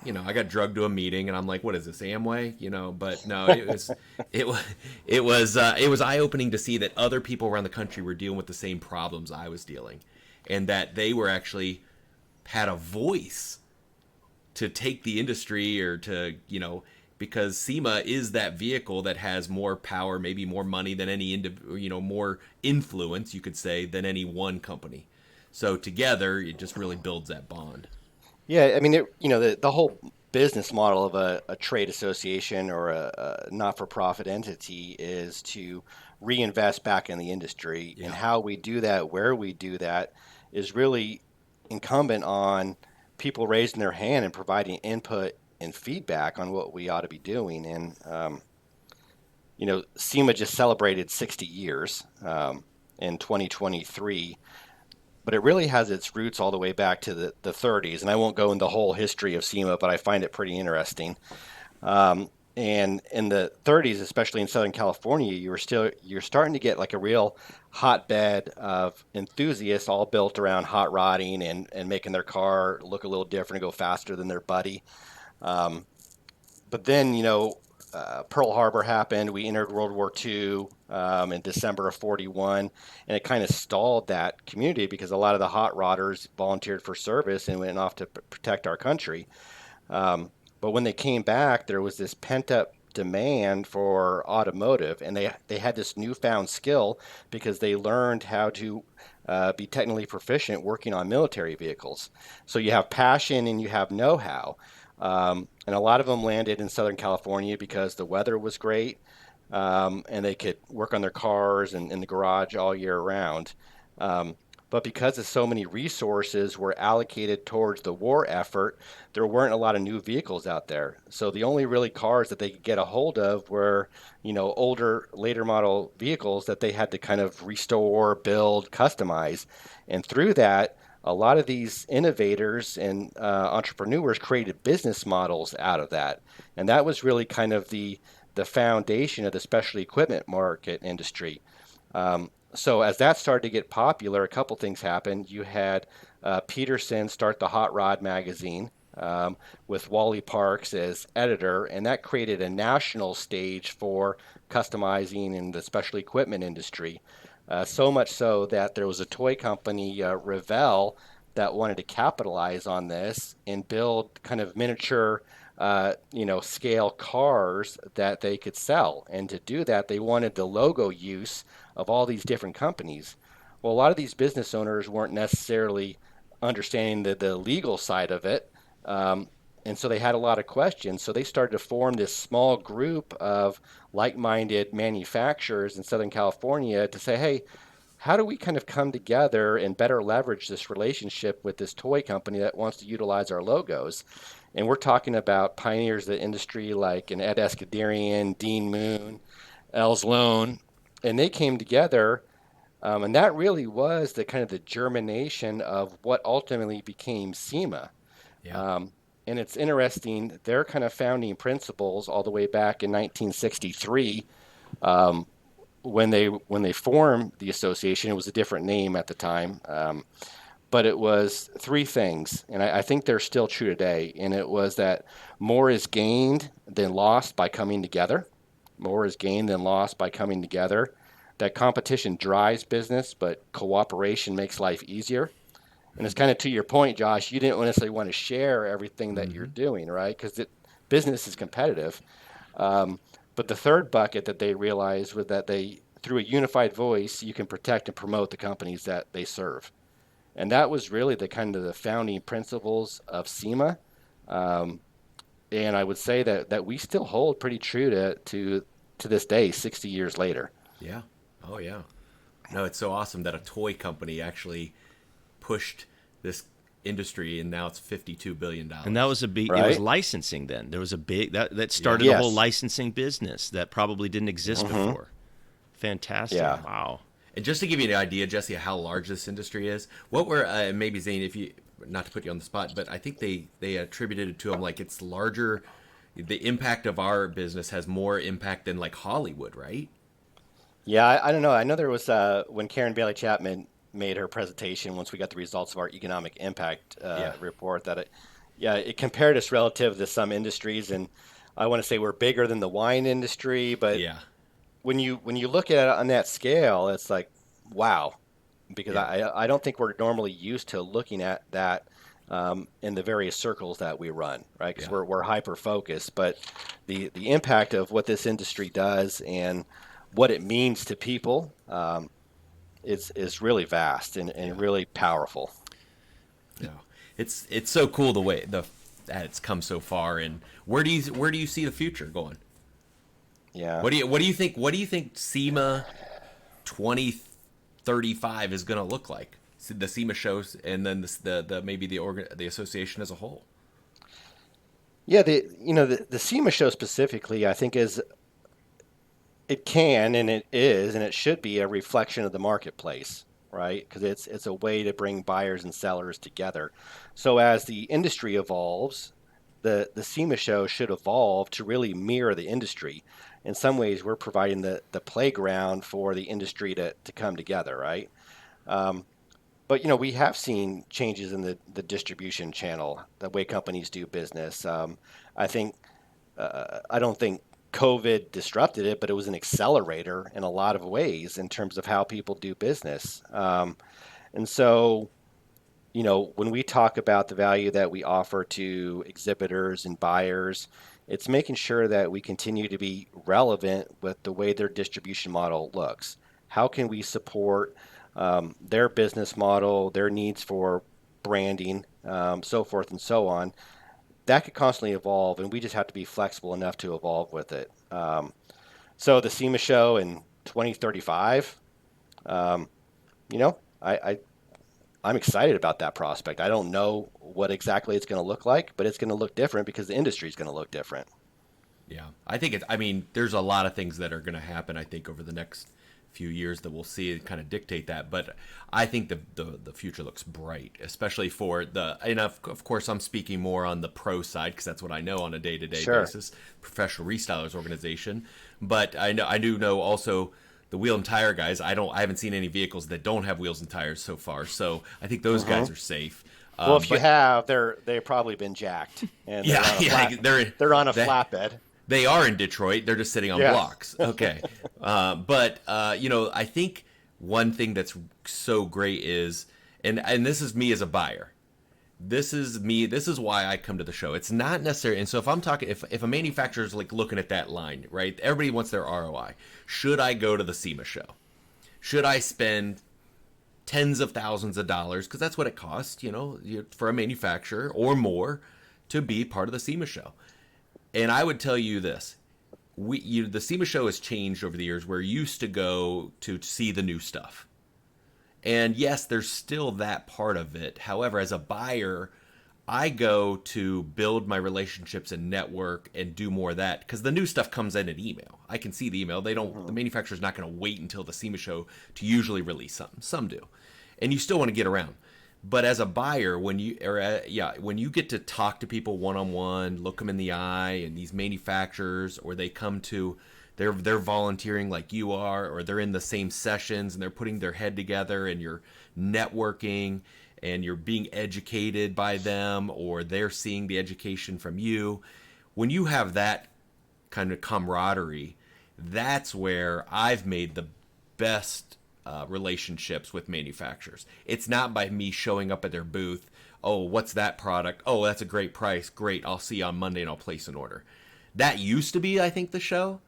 C: I got drugged to a meeting, and I'm like, "What is this, Amway?" But no, it was eye opening to see that other people around the country were dealing with the same problems I was dealing, and that they were actually had a voice to take the industry or to because SEMA is that vehicle that has more power, maybe more money than any more influence, you could say, than any one company. So together, it just really builds that bond.
B: Yeah, I mean, the whole business model of a trade association or a not-for-profit entity is to reinvest back in the industry.
C: Yeah.
B: And how we do that, where we do that, is really incumbent on people raising their hand and providing input and feedback on what we ought to be doing. And, SEMA just celebrated 60 years in 2023. But it really has its roots all the way back to the 30s. And I won't go into the whole history of SEMA, but I find it pretty interesting. And in the 30s, especially in Southern California, you're starting to get like a real hotbed of enthusiasts all built around hot rodding and making their car look a little different and go faster than their buddy. But then, Pearl Harbor happened. We entered World War II in December of 41, and it kind of stalled that community because a lot of the hot rodders volunteered for service and went off to protect our country. But when they came back, there was this pent-up demand for automotive, and they had this newfound skill because they learned how to be technically proficient working on military vehicles. So you have passion and you have know-how. And a lot of them landed in Southern California because the weather was great, and they could work on their cars and in the garage all year round. But because of so many resources were allocated towards the war effort, there weren't a lot of new vehicles out there. So the only really cars that they could get a hold of were, older, later model vehicles that they had to kind of restore, build, customize. And through that, a lot of these innovators and entrepreneurs created business models out of that. And that was really kind of the foundation of the specialty equipment market industry. So as that started to get popular, a couple things happened. You had Peterson start the Hot Rod magazine with Wally Parks as editor, and that created a national stage for customizing in the specialty equipment industry. So much so that there was a toy company, Revell, that wanted to capitalize on this and build kind of miniature, scale cars that they could sell. And to do that, they wanted the logo use of all these different companies. Well, a lot of these business owners weren't necessarily understanding the legal side of it. And so they had a lot of questions. So they started to form this small group of like-minded manufacturers in Southern California to say, hey, how do we kind of come together and better leverage this relationship with this toy company that wants to utilize our logos? And we're talking about pioneers of the industry like an Ed Escuderian, Dean Moon, Els Lone, and they came together. And that really was the kind of the germination of what ultimately became SEMA.
C: Yeah.
B: And it's interesting, their kind of founding principles all the way back in 1963, when they formed the association, it was a different name at the time, but it was three things, and I think they're still true today. And it was that more is gained than lost by coming together. More is gained than lost by coming together. That competition drives business, but cooperation makes life easier. And it's kind of to your point, Josh, you didn't necessarily want to share everything that you're doing, right? Because business is competitive. But the third bucket that they realized was that through a unified voice, you can protect and promote the companies that they serve. And that was really the kind of the founding principles of SEMA. And I would say that we still hold pretty true to this day, 60 years later.
C: Yeah. Oh, yeah. No, it's so awesome that a toy company actually pushed this industry, and now it's $52 billion.
A: And that was a big,
B: right?
A: It was licensing then. There was a big, that started a whole licensing business that probably didn't exist before. Fantastic.
B: Yeah.
A: Wow.
C: And just to give you an idea, Jesse, how large this industry is, what were, maybe Zane, if you, not to put you on the spot, but I think they attributed it to him like it's larger, the impact of our business has more impact than like Hollywood, right?
B: Yeah, I don't know. I know there was, when Karen Bailey Chapman made her presentation, once we got the results of our economic impact report, that it compared us relative to some industries, and I want to say we're bigger than the wine industry, but when you look at it on that scale, it's like, wow, because I don't think we're normally used to looking at that in the various circles that we run, right? Because we're hyper focused, but the impact of what this industry does and what it means to people is really vast and really powerful.
C: Yeah, it's so cool the way that it's come so far. And where do you see the future going?
B: Yeah.
C: What do you think SEMA 2035 is going to look like? The SEMA shows, and then the maybe the association as a whole.
B: Yeah, the SEMA show specifically, I think it can and it is and it should be a reflection of the marketplace, right? Because it's a way to bring buyers and sellers together. So as the industry evolves, the SEMA show should evolve to really mirror the industry. In some ways, we're providing the playground for the industry to come together, right? But we have seen changes in the distribution channel, the way companies do business. I don't think COVID disrupted it, but it was an accelerator in a lot of ways in terms of how people do business. And so, when we talk about the value that we offer to exhibitors and buyers, it's making sure that we continue to be relevant with the way their distribution model looks. How can we support their business model, their needs for branding, so forth and so on? That could constantly evolve, and we just have to be flexible enough to evolve with it. So the SEMA show in 2035, I'm excited about that prospect. I don't know what exactly it's going to look like, but it's going to look different because the industry is going to look different.
C: Yeah, I think there's a lot of things that are going to happen, I think, over the next few years that we'll see it kind of dictate that. But I think the future looks bright, especially for and of course I'm speaking more on the pro side because that's what I know on a day-to-day basis, professional restylers organization. But I do know also the wheel and tire guys. I haven't seen any vehicles that don't have wheels and tires so far. So I think those guys are safe.
B: Well, if you have, they've probably been jacked, and they're on a flatbed.
C: They are in Detroit. They're just sitting on blocks. Okay. But I think one thing that's so great is, and this is me as a buyer. This is me. This is why I come to the show. It's not necessary. And so if I'm talking, if a manufacturer is like looking at that line, right? Everybody wants their ROI. Should I go to the SEMA show? Should I spend tens of thousands of dollars, because that's what it costs, for a manufacturer or more to be part of the SEMA show? And I would tell you this. The SEMA show has changed over the years where you used to go to see the new stuff. And yes, there's still that part of it. However, as a buyer, I go to build my relationships and network and do more of that because the new stuff comes in an email. I can see the email. The manufacturer's not going to wait until the SEMA show to usually release something. Some do. And you still want to get around. But as a buyer, when you get to talk to people one-on-one, look them in the eye, and these manufacturers, or they come to, they're volunteering like you are, or they're in the same sessions and they're putting their head together and you're networking and you're being educated by them, or they're seeing the education from you. When you have that kind of camaraderie, that's where I've made the best relationships with manufacturers. It's not by me showing up at their booth. Oh, what's that product? Oh, that's a great price. Great. I'll see you on Monday and I'll place an order. That used to be, I think, the show,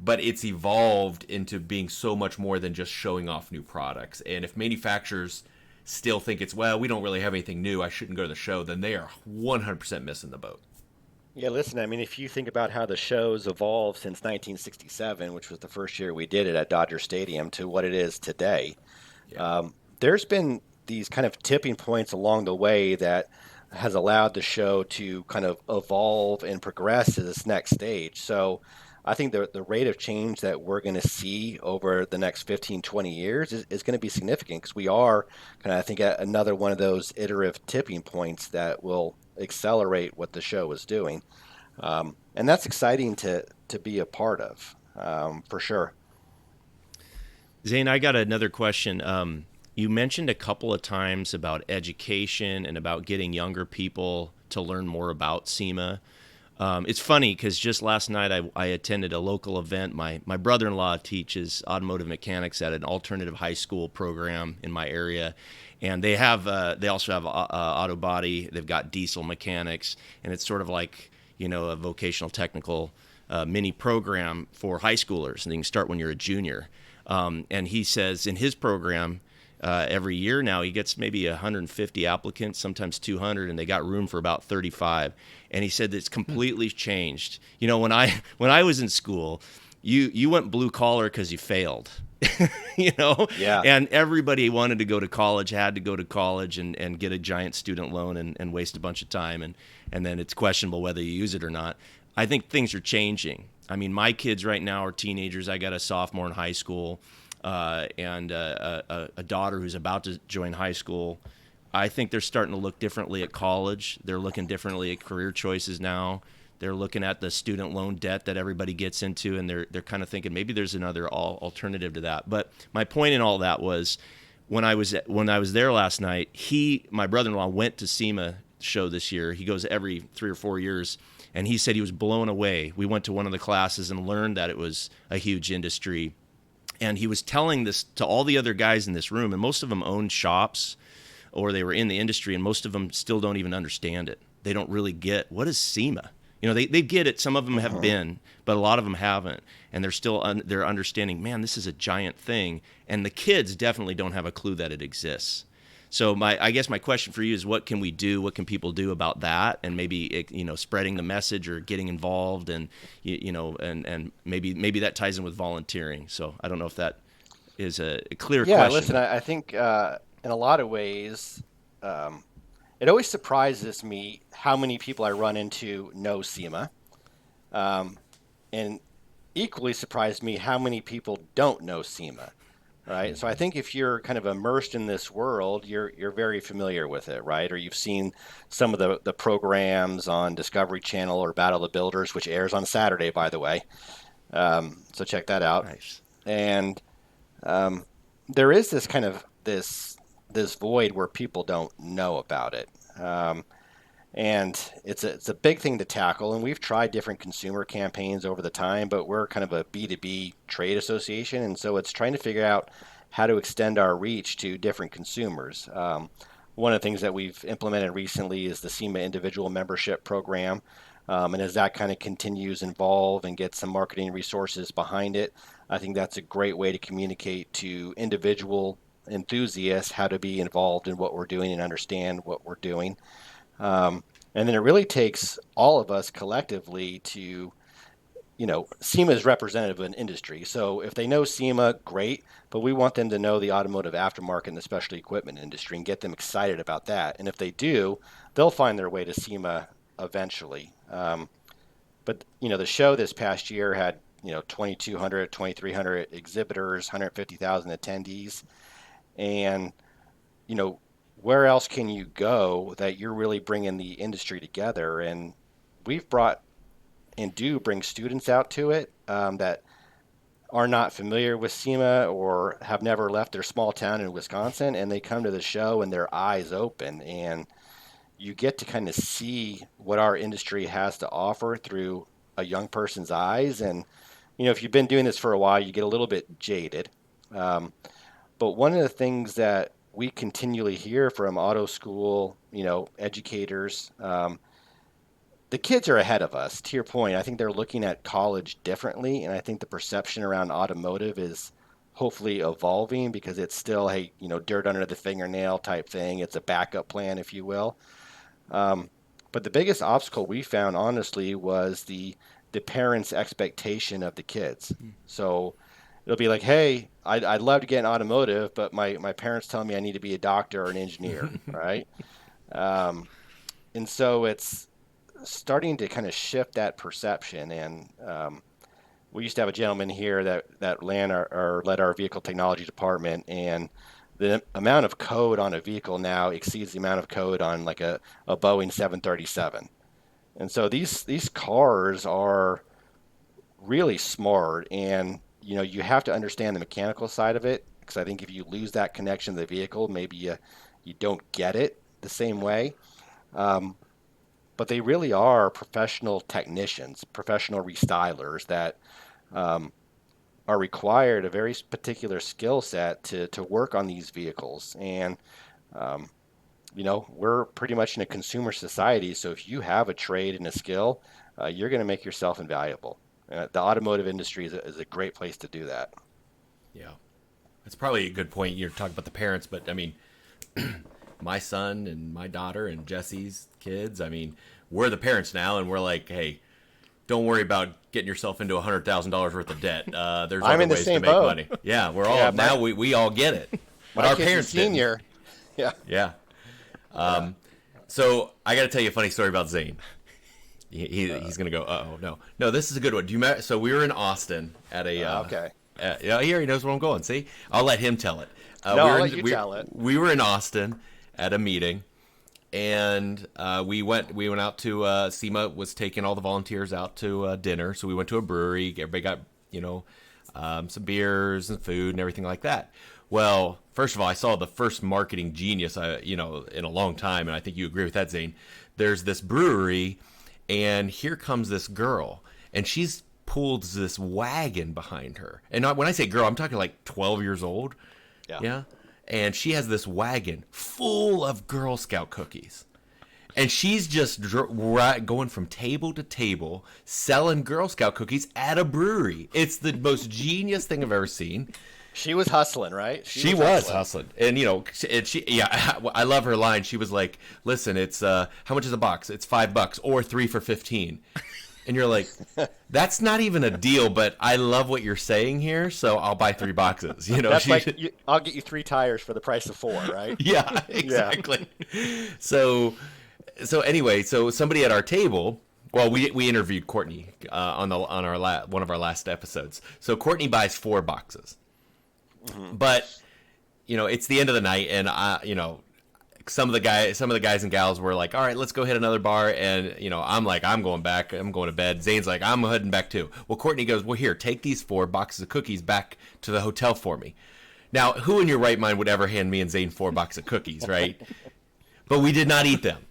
C: but it's evolved into being so much more than just showing off new products. And if manufacturers still think we don't really have anything new, I shouldn't go to the show, then they are 100% missing the boat.
B: Yeah, listen, I mean, if you think about how the show's evolved since 1967, which was the first year we did it at Dodger Stadium, to what it is today, there's been these kind of tipping points along the way that has allowed the show to kind of evolve and progress to this next stage. So I think the rate of change that we're going to see over the next 15, 20 years is going to be significant because we are kind of, I think, at another one of those iterative tipping points that will accelerate what the show is doing. And that's exciting to be a part of, for sure.
A: Zane, I got another question. You mentioned a couple of times about education and about getting younger people to learn more about SEMA. It's funny because just last night I attended a local event. My brother-in-law teaches automotive mechanics at an alternative high school program in my area, and they also have auto body. They've got diesel mechanics, and it's sort of like a vocational technical mini program for high schoolers, and you can start when you're a junior. And he says in his program, every year now he gets maybe 150 applicants, sometimes 200, and they got room for about 35. And he said it's completely changed. When I was in school, you went blue collar because you failed.
B: Yeah.
A: And everybody wanted to go to college, had to go to college and get a giant student loan and waste a bunch of time, and then it's questionable whether you use it or not. I think things are changing. I mean, my kids right now are teenagers. I got a sophomore in high school. And a daughter who's about to join high school. I think they're starting to look differently at college. They're looking differently at career choices now. They're looking at the student loan debt that everybody gets into, and they're kind of thinking maybe there's another alternative to that. But my point in all that was when I was there last night, my brother-in-law went to SEMA show this year. He goes every 3 or 4 years, and he said he was blown away. We went to one of the classes and learned that it was a huge industry. And he was telling this to all the other guys in this room, and most of them owned shops or they were in the industry, and most of them still don't even understand it. They don't really get, what is SEMA? They get it. Some of them have been, but a lot of them haven't. And they're still they're understanding, man, this is a giant thing. And the kids definitely don't have a clue that it exists. So I guess my question for you is, what can we do? What can people do about that? And maybe spreading the message or getting involved, and and maybe that ties in with volunteering. So I don't know if that is a clear question.
B: Yeah, listen, I think in a lot of ways, it always surprises me how many people I run into know SEMA, and equally surprised me how many people don't know SEMA. right? So I think if you're kind of immersed in this world, you're very familiar with it, right? Or you've seen some of the programs on Discovery Channel or Battle of the Builders, which airs on Saturday, by the way. So check that out.
A: Nice.
B: And there is this kind of this void where people don't know about it. And it's a big thing to tackle, and we've tried different consumer campaigns over the time, but we're kind of a B2B trade association, and so it's trying to figure out how to extend our reach to different consumers. One of the things that we've implemented recently is the SEMA individual membership program, and as that kind of continues and evolve and get some marketing resources behind it, I think that's a great way to communicate to individual enthusiasts how to be involved in what we're doing and understand what we're doing. And then it really takes all of us collectively to, SEMA is representative of an industry. So if they know SEMA, great, but we want them to know the automotive aftermarket and the specialty equipment industry and get them excited about that. And if they do, they'll find their way to SEMA eventually. But the show this past year had, 2,200, 2,300 exhibitors, 150,000 attendees. And, where else can you go that you're really bringing the industry together? And we've brought and do bring students out to it that are not familiar with SEMA or have never left their small town in Wisconsin, and they come to the show and their eyes open, and you get to kind of see what our industry has to offer through a young person's eyes. And, if you've been doing this for a while, you get a little bit jaded. But one of the things that we continually hear from auto school, educators, the kids are ahead of us. To your point, I think they're looking at college differently, and I think the perception around automotive is hopefully evolving because it's still dirt under the fingernail type thing. It's a backup plan, if you will. But the biggest obstacle we found, honestly, was the parents' expectation of the kids. So it'll be like, hey, I'd love to get in automotive, but my parents tell me I need to be a doctor or an engineer, right? And so it's starting to kind of shift that perception. And we used to have a gentleman here that led our vehicle technology department, and the amount of code on a vehicle now exceeds the amount of code on like a Boeing 737. And so these cars are really smart, and you have to understand the mechanical side of it, because I think if you lose that connection to the vehicle, maybe you don't get it the same way. But they really are professional technicians, professional restylers that are required a very particular skill set to work on these vehicles. And, we're pretty much in a consumer society. So if you have a trade and a skill, you're going to make yourself invaluable. The automotive industry is a great place to do that.
C: Yeah. It's probably a good point. You're talking about the parents, but I mean, my son and my daughter and Jesse's kids, I mean, we're the parents now, and we're like, hey, don't worry about getting yourself into $100,000 worth of debt. There's other ways to make money. Yeah, we're all now we all get it. But our parents
B: senior.
C: Didn't. Yeah. So I got to tell you a funny story about Zane. He's gonna go. No, this is a good one. Do you remember? So we were in Austin at a.
B: Okay.
C: Here he knows where I'm going. See, I'll let him tell it.
B: I'll let you tell it.
C: We were in Austin at a meeting, and we went out to SEMA was taking all the volunteers out to dinner. So we went to a brewery. Everybody got some beers and food and everything like that. Well, first of all, I saw the first marketing genius in a long time, and I think you agree with that, Zane. There's this brewery, and here comes this girl, and she's pulled this wagon behind her. And when I say girl, I'm talking like 12 years old. Yeah. And she has this wagon full of Girl Scout cookies. And she's just going from table to table selling Girl Scout cookies at a brewery. It's the most genius thing I've ever seen.
B: She was hustling, right?
C: She was hustling. And, I love her line. She was like, listen, it's, how much is a box? It's $5 or 3 for 15. And you're like, that's not even a deal, but I love what you're saying here, so I'll buy 3 boxes.
B: That's like, I'll get you 3 tires for the price of 4, right?
C: Yeah, exactly. Yeah. So anyway, somebody at our table, well, we interviewed Courtney on one of our last episodes. So Courtney buys 4 boxes. But it's the end of the night, and some of the guys and gals were like, all right, let's go hit another bar. And, I'm like, I'm going back. I'm going to bed. Zane's like, I'm heading back too. Well, Courtney goes, well, here, take these 4 boxes of cookies back to the hotel for me. Now, who in your right mind would ever hand me and Zane 4 boxes of cookies, right? But we did not eat them.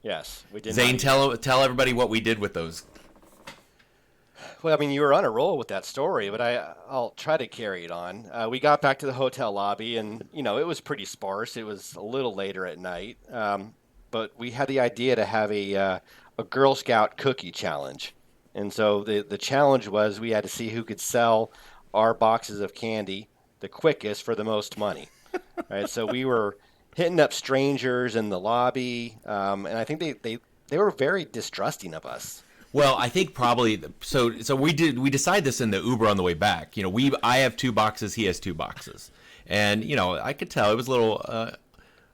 B: Yes, we did.
C: Zane, tell everybody what we did with those.
B: Well, I mean, you were on a roll with that story, but I'll try to carry it on. We got back to the hotel lobby, and it was pretty sparse. It was a little later at night, but we had the idea to have a Girl Scout cookie challenge, and so the challenge was we had to see who could sell our boxes of candy the quickest for the most money. Right, so we were hitting up strangers in the lobby, and I think they were very distrusting of us.
C: Well, I think probably so we decided this in the Uber on the way back. I have 2 boxes, he has 2 boxes. And I could tell it was a little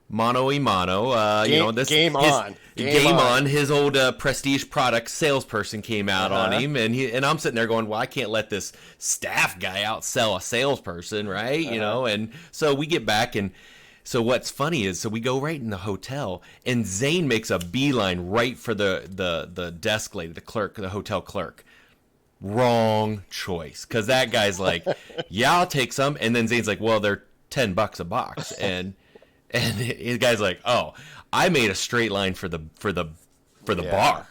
C: mano a mano.
B: Game on.
C: His old prestige product salesperson came out on him, and I'm sitting there going, well, I can't let this staff guy outsell a salesperson, right? And so we get back, and so what's funny is, we go right in the hotel, and Zane makes a beeline right for the desk lady, the clerk, the hotel clerk. Wrong choice, because that guy's like, yeah, I'll take some, and then Zane's like, well, they're $10 a box, and the guy's like, oh, I made a straight line for the bar,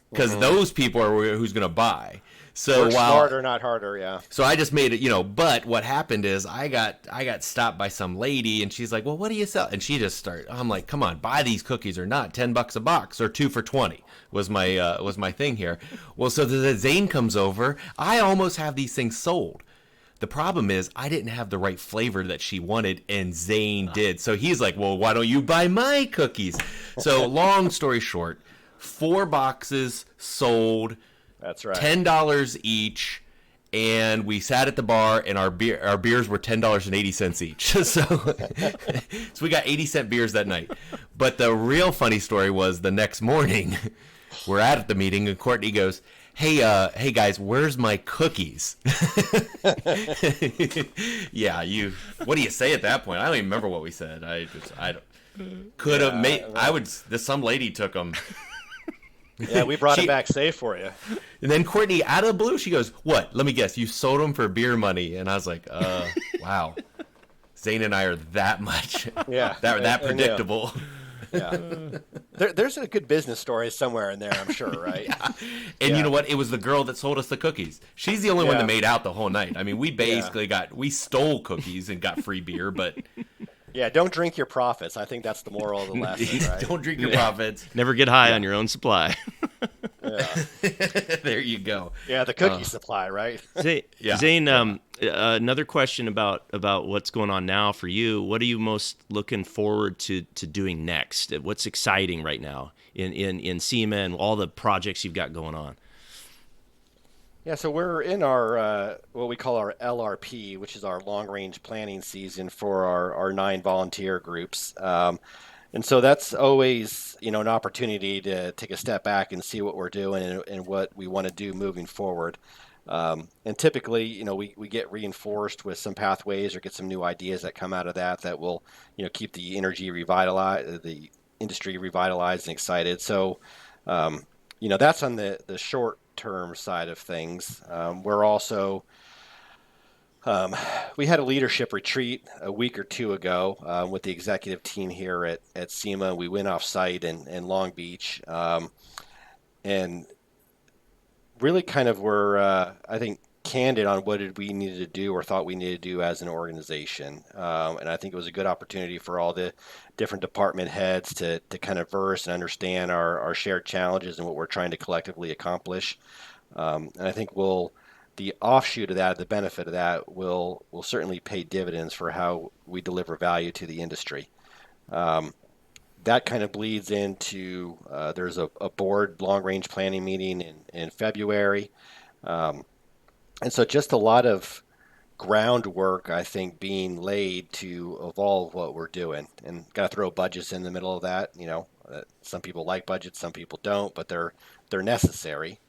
C: because those people are who's gonna buy. So
B: work smarter, not harder, yeah.
C: So I just made it, but what happened is I got stopped by some lady, and she's like, well, what do you sell? And she just started, I'm like, come on, buy these cookies or not, $10 a box or 2 for $20 was my thing here. Well, so the Zane comes over. I almost have these things sold. The problem is I didn't have the right flavor that she wanted, and Zane did. So he's like, well, why don't you buy my cookies? So long story short, 4 boxes sold.
B: That's right.
C: $10 each, and we sat at the bar, and our beers were $10.80 each. So we got 80-cent beers that night. But the real funny story was the next morning, we're at the meeting, and Courtney goes, hey guys, where's my cookies? Yeah, what do you say at that point? I don't even remember what we said. Some lady took them.
B: Yeah, we brought it back safe for you.
C: And then Courtney, out of the blue, she goes, what? Let me guess. You sold them for beer money. And I was like, wow. Zane and I are that much.
B: Yeah.
C: that predictable.
B: Yeah. There's a good business story somewhere in there, I'm sure, right?
C: Yeah. And you know what? It was the girl that sold us the cookies. She's the only one that made out the whole night. I mean, we basically we stole cookies and got free beer, but...
B: Yeah, don't drink your profits. I think that's the moral of the lesson, right?
C: Don't drink your profits.
A: Never get high on your own supply.
B: Yeah.
C: There you go.
B: Yeah, the cookie supply, right?
A: Zane, another question about what's going on now for you. What are you most looking forward to doing next? What's exciting right now in SEMA and all the projects you've got going on?
B: Yeah, so we're in our what we call our LRP, which is our long-range planning season for our 9 volunteer groups. And so that's always, an opportunity to take a step back and see what we're doing and what we want to do moving forward. And typically, we get reinforced with some pathways or get some new ideas that come out of that will, keep the industry revitalized and excited. So, that's on the short term side of things. We're also we had a leadership retreat a week or 2 ago with the executive team here at SEMA. We went off site in Long Beach and really kind of were I think candid on what did we needed to do or thought we needed to do as an organization. And I think it was a good opportunity for all the different department heads to kind of verse and understand our shared challenges and what we're trying to collectively accomplish. And I think the offshoot of that, the benefit of that will certainly pay dividends for how we deliver value to the industry. That kind of bleeds into, there's a board long-range planning meeting in February. And so just a lot of groundwork, I think, being laid to evolve what we're doing. And got to throw budgets in the middle of that. Some people like budgets, some people don't, but they're necessary.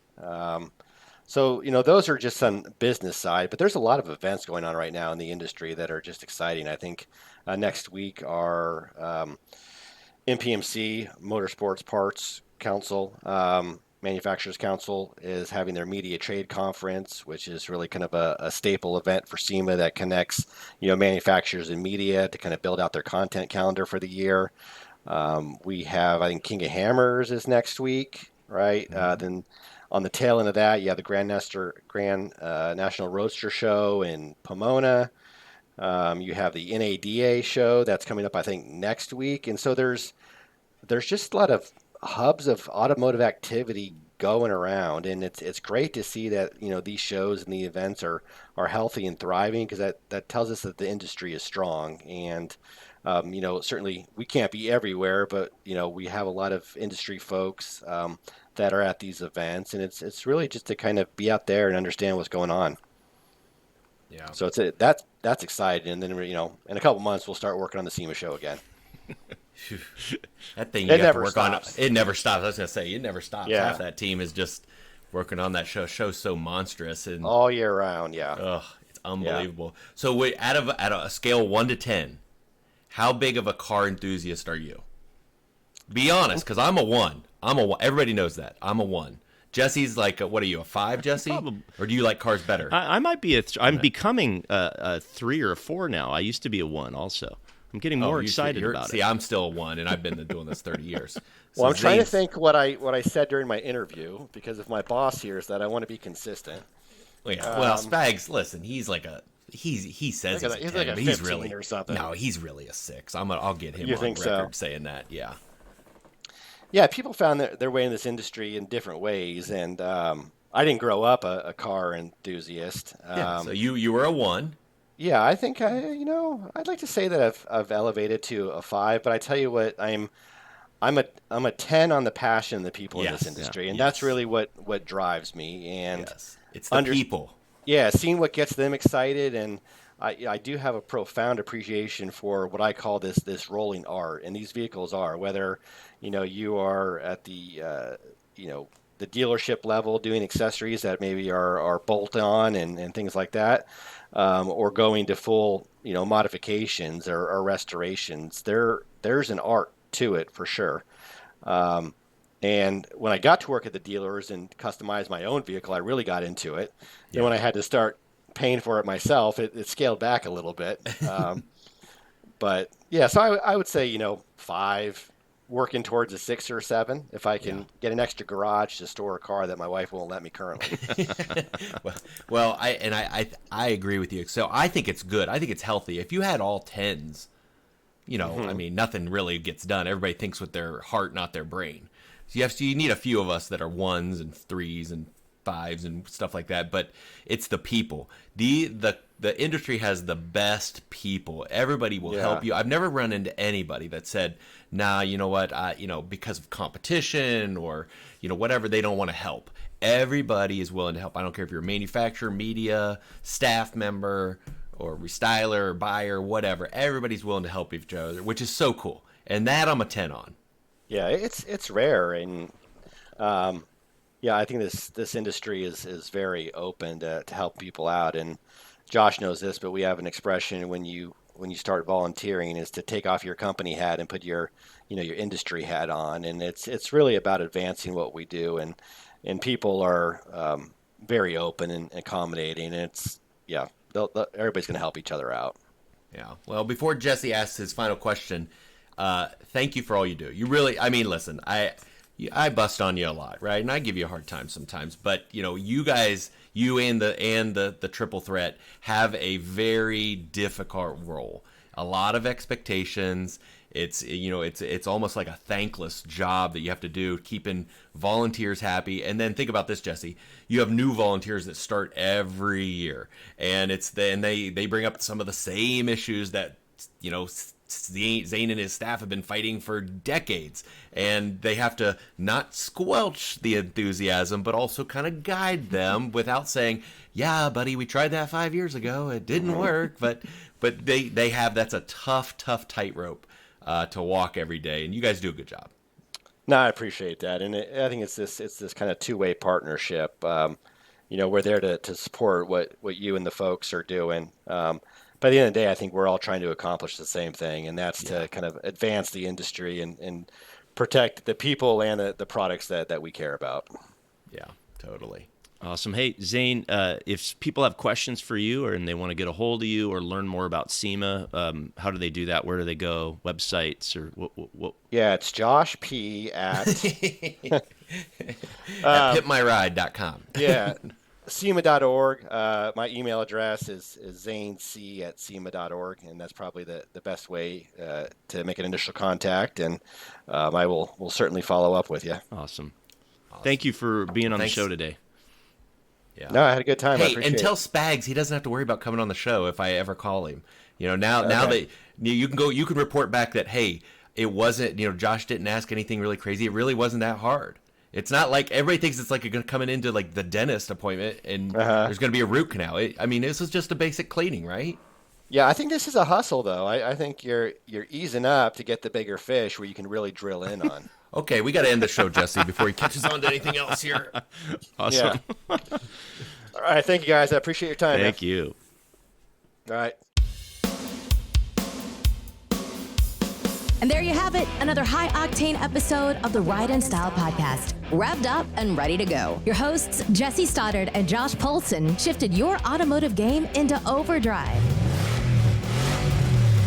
B: So, those are just some business side, but there's a lot of events going on right now in the industry that are just exciting. I think next week our MPMC, Motorsports Parts Council, Manufacturers Council, is having their media trade conference, which is really kind of a staple event for SEMA that connects, manufacturers and media to kind of build out their content calendar for the year. We have, I think, King of Hammers is next week, right? Then on the tail end of that, you have the Grand National Roadster Show in Pomona. You have the NADA show that's coming up, I think, next week. And so there's just a lot of hubs of automotive activity going around, and it's great to see that these shows and the events are healthy and thriving, because that tells us that the industry is strong. And certainly we can't be everywhere, but we have a lot of industry folks that are at these events, and it's really just to kind of be out there and understand what's going on.
C: Yeah.
B: So that's exciting, and then in a couple months we'll start working on the SEMA show again.
C: That thing
B: It
C: you have to
B: never
C: work
B: stops.
C: on. It never stops. I was gonna say it never stops.
B: Yeah.
C: Half that team is just working on that show. Show's so monstrous and
B: All year round, yeah.
C: it's unbelievable. So wait, out of a scale 1 to 10, how big of a car enthusiast are you? Be honest, because I'm a 1. I'm a 1. Everybody knows that. I'm a 1. Jesse's like, what are you, a 5, Jesse?
A: Probably.
C: Or do you like cars better?
A: I might be I'm becoming a 3 or a 4 now. I used to be a 1 also. I'm getting more excited about it.
C: See, I'm still a 1, and I've been doing this 30 years. So
B: Well, I'm trying to
C: Zane's-
B: think what I said during my interview, because if my boss hears that, I want to be consistent.
C: Well, Spags, listen, he's like a he says he's,
B: he's
C: 10,
B: like a
C: but he's
B: 15
C: really
B: or something.
C: No, he's really a 6. I'll get him
B: You
C: on
B: think
C: record
B: so?
C: saying that. Yeah.
B: Yeah, people found their way in this industry in different ways, and I didn't grow up a car enthusiast.
C: Yeah. So you were a 1.
B: Yeah, I think I'd like to say that I've elevated to a 5, but I tell you what, I'm a 10 on the passion of the people in
C: Yes,
B: this industry,
C: yeah,
B: and
C: yes.
B: that's really what drives me. And
C: Yes. It's the people.
B: yeah, seeing what gets them excited, and I do have a profound appreciation for what I call this rolling art, and these vehicles are, whether you are at the the dealership level doing accessories that maybe are bolt on and things like that, or going to full modifications or restorations. There's an art to it for sure. And when I got to work at the dealers and customize my own vehicle, I really got into it. Then when I had to start paying for it myself, it scaled back a little bit. But yeah, so I would say 5, working towards a 6 or 7 if I can get an extra garage to store a car that my wife won't let me currently.
C: Well, I agree with you. So I think it's good. I think it's healthy. If you had all 10s, I mean, nothing really gets done. Everybody thinks with their heart, not their brain. So you need a few of us that are 1s and 3s and 5s and stuff like that. But it's the people. The industry has the best people. Everybody will help you. I've never run into anybody that said, "Nah, you know what? Because of competition or whatever, they don't want to help." Everybody is willing to help. I don't care if you're a manufacturer, media, staff member, or restyler, or buyer, whatever. Everybody's willing to help each other, which is so cool. And that I'm a 10 on.
B: Yeah, it's rare, and I think this industry is very open to help people out. And Josh knows this, but we have an expression when you start volunteering is to take off your company hat and put your your industry hat on, and it's really about advancing what we do, and people are very open and accommodating. And everybody's going to help each other out.
C: Yeah. Well, before Jesse asks his final question, thank you for all you do. You really, I mean, listen, I bust on you a lot, right? And I give you a hard time sometimes, but you guys, you and the triple threat have a very difficult role. A lot of expectations. It's almost like a thankless job that you have to do, keeping volunteers happy. And then think about this, Jesse. You have new volunteers that start every year, and they bring up some of the same issues that Zane and his staff have been fighting for decades, and they have to not squelch the enthusiasm, but also kind of guide them without saying, "Yeah, buddy, we tried that 5 years ago. It didn't work." But that's a tough tightrope to walk every day, and you guys do a good job.
B: No, I appreciate that, and I think it's this kind of two-way partnership. we're there to support what you and the folks are doing. By the end of the day, I think we're all trying to accomplish the same thing, and that's to kind of advance the industry and protect the people and the products that we care about.
C: Yeah, totally.
A: Awesome. Hey, Zane, if people have questions for you and they want to get a hold of you or learn more about SEMA, how do they do that? Where do they go? Websites or what?
B: Yeah, it's Josh P. at
C: pitmyride.com.
B: Yeah, SEMA.org. My email address is zanec@SEMA.org, and that's probably the best way to make an initial contact, and we'll certainly follow up with you.
A: Awesome. Thank you for being on the show today.
B: Yeah. No, I had a good time.
C: Hey, and tell Spags he doesn't have to worry about coming on the show if I ever call him. Now that you can report back that, hey, it wasn't, Josh didn't ask anything really crazy. It really wasn't that hard. It's not like everybody thinks it's like you're coming into like the dentist appointment and there's going to be a root canal. This is just a basic cleaning, right?
B: Yeah, I think this is a hustle, though. I think you're easing up to get the bigger fish where you can really drill in on.
C: Okay, we got to end the show, Jesse, before he catches on to anything else here.
A: Awesome.
B: Yeah. All right, thank you, guys. I appreciate your time.
A: Thank you.
B: All right.
D: And there you have it, another high-octane episode of the Ride and Style Podcast. Revved up and ready to go. Your hosts, Jesse Stoddard and Josh Polson, shifted your automotive game into overdrive.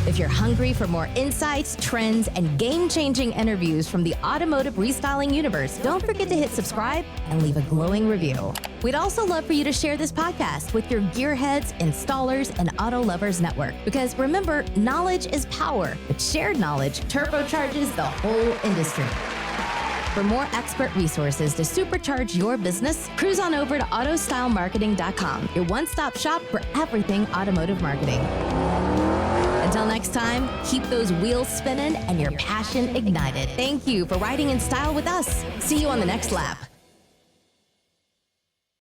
D: If you're hungry for more insights, trends, and game-changing interviews from the automotive restyling universe, don't forget to hit subscribe and leave a glowing review. We'd also love for you to share this podcast with your gearheads, installers, and auto lovers network. Because remember, knowledge is power, but shared knowledge turbocharges the whole industry. For more expert resources to supercharge your business, cruise on over to autostylemarketing.com, your one-stop shop for everything automotive marketing. Until next time, keep those wheels spinning and your passion ignited. Thank you for riding in style with us. See you on the next lap.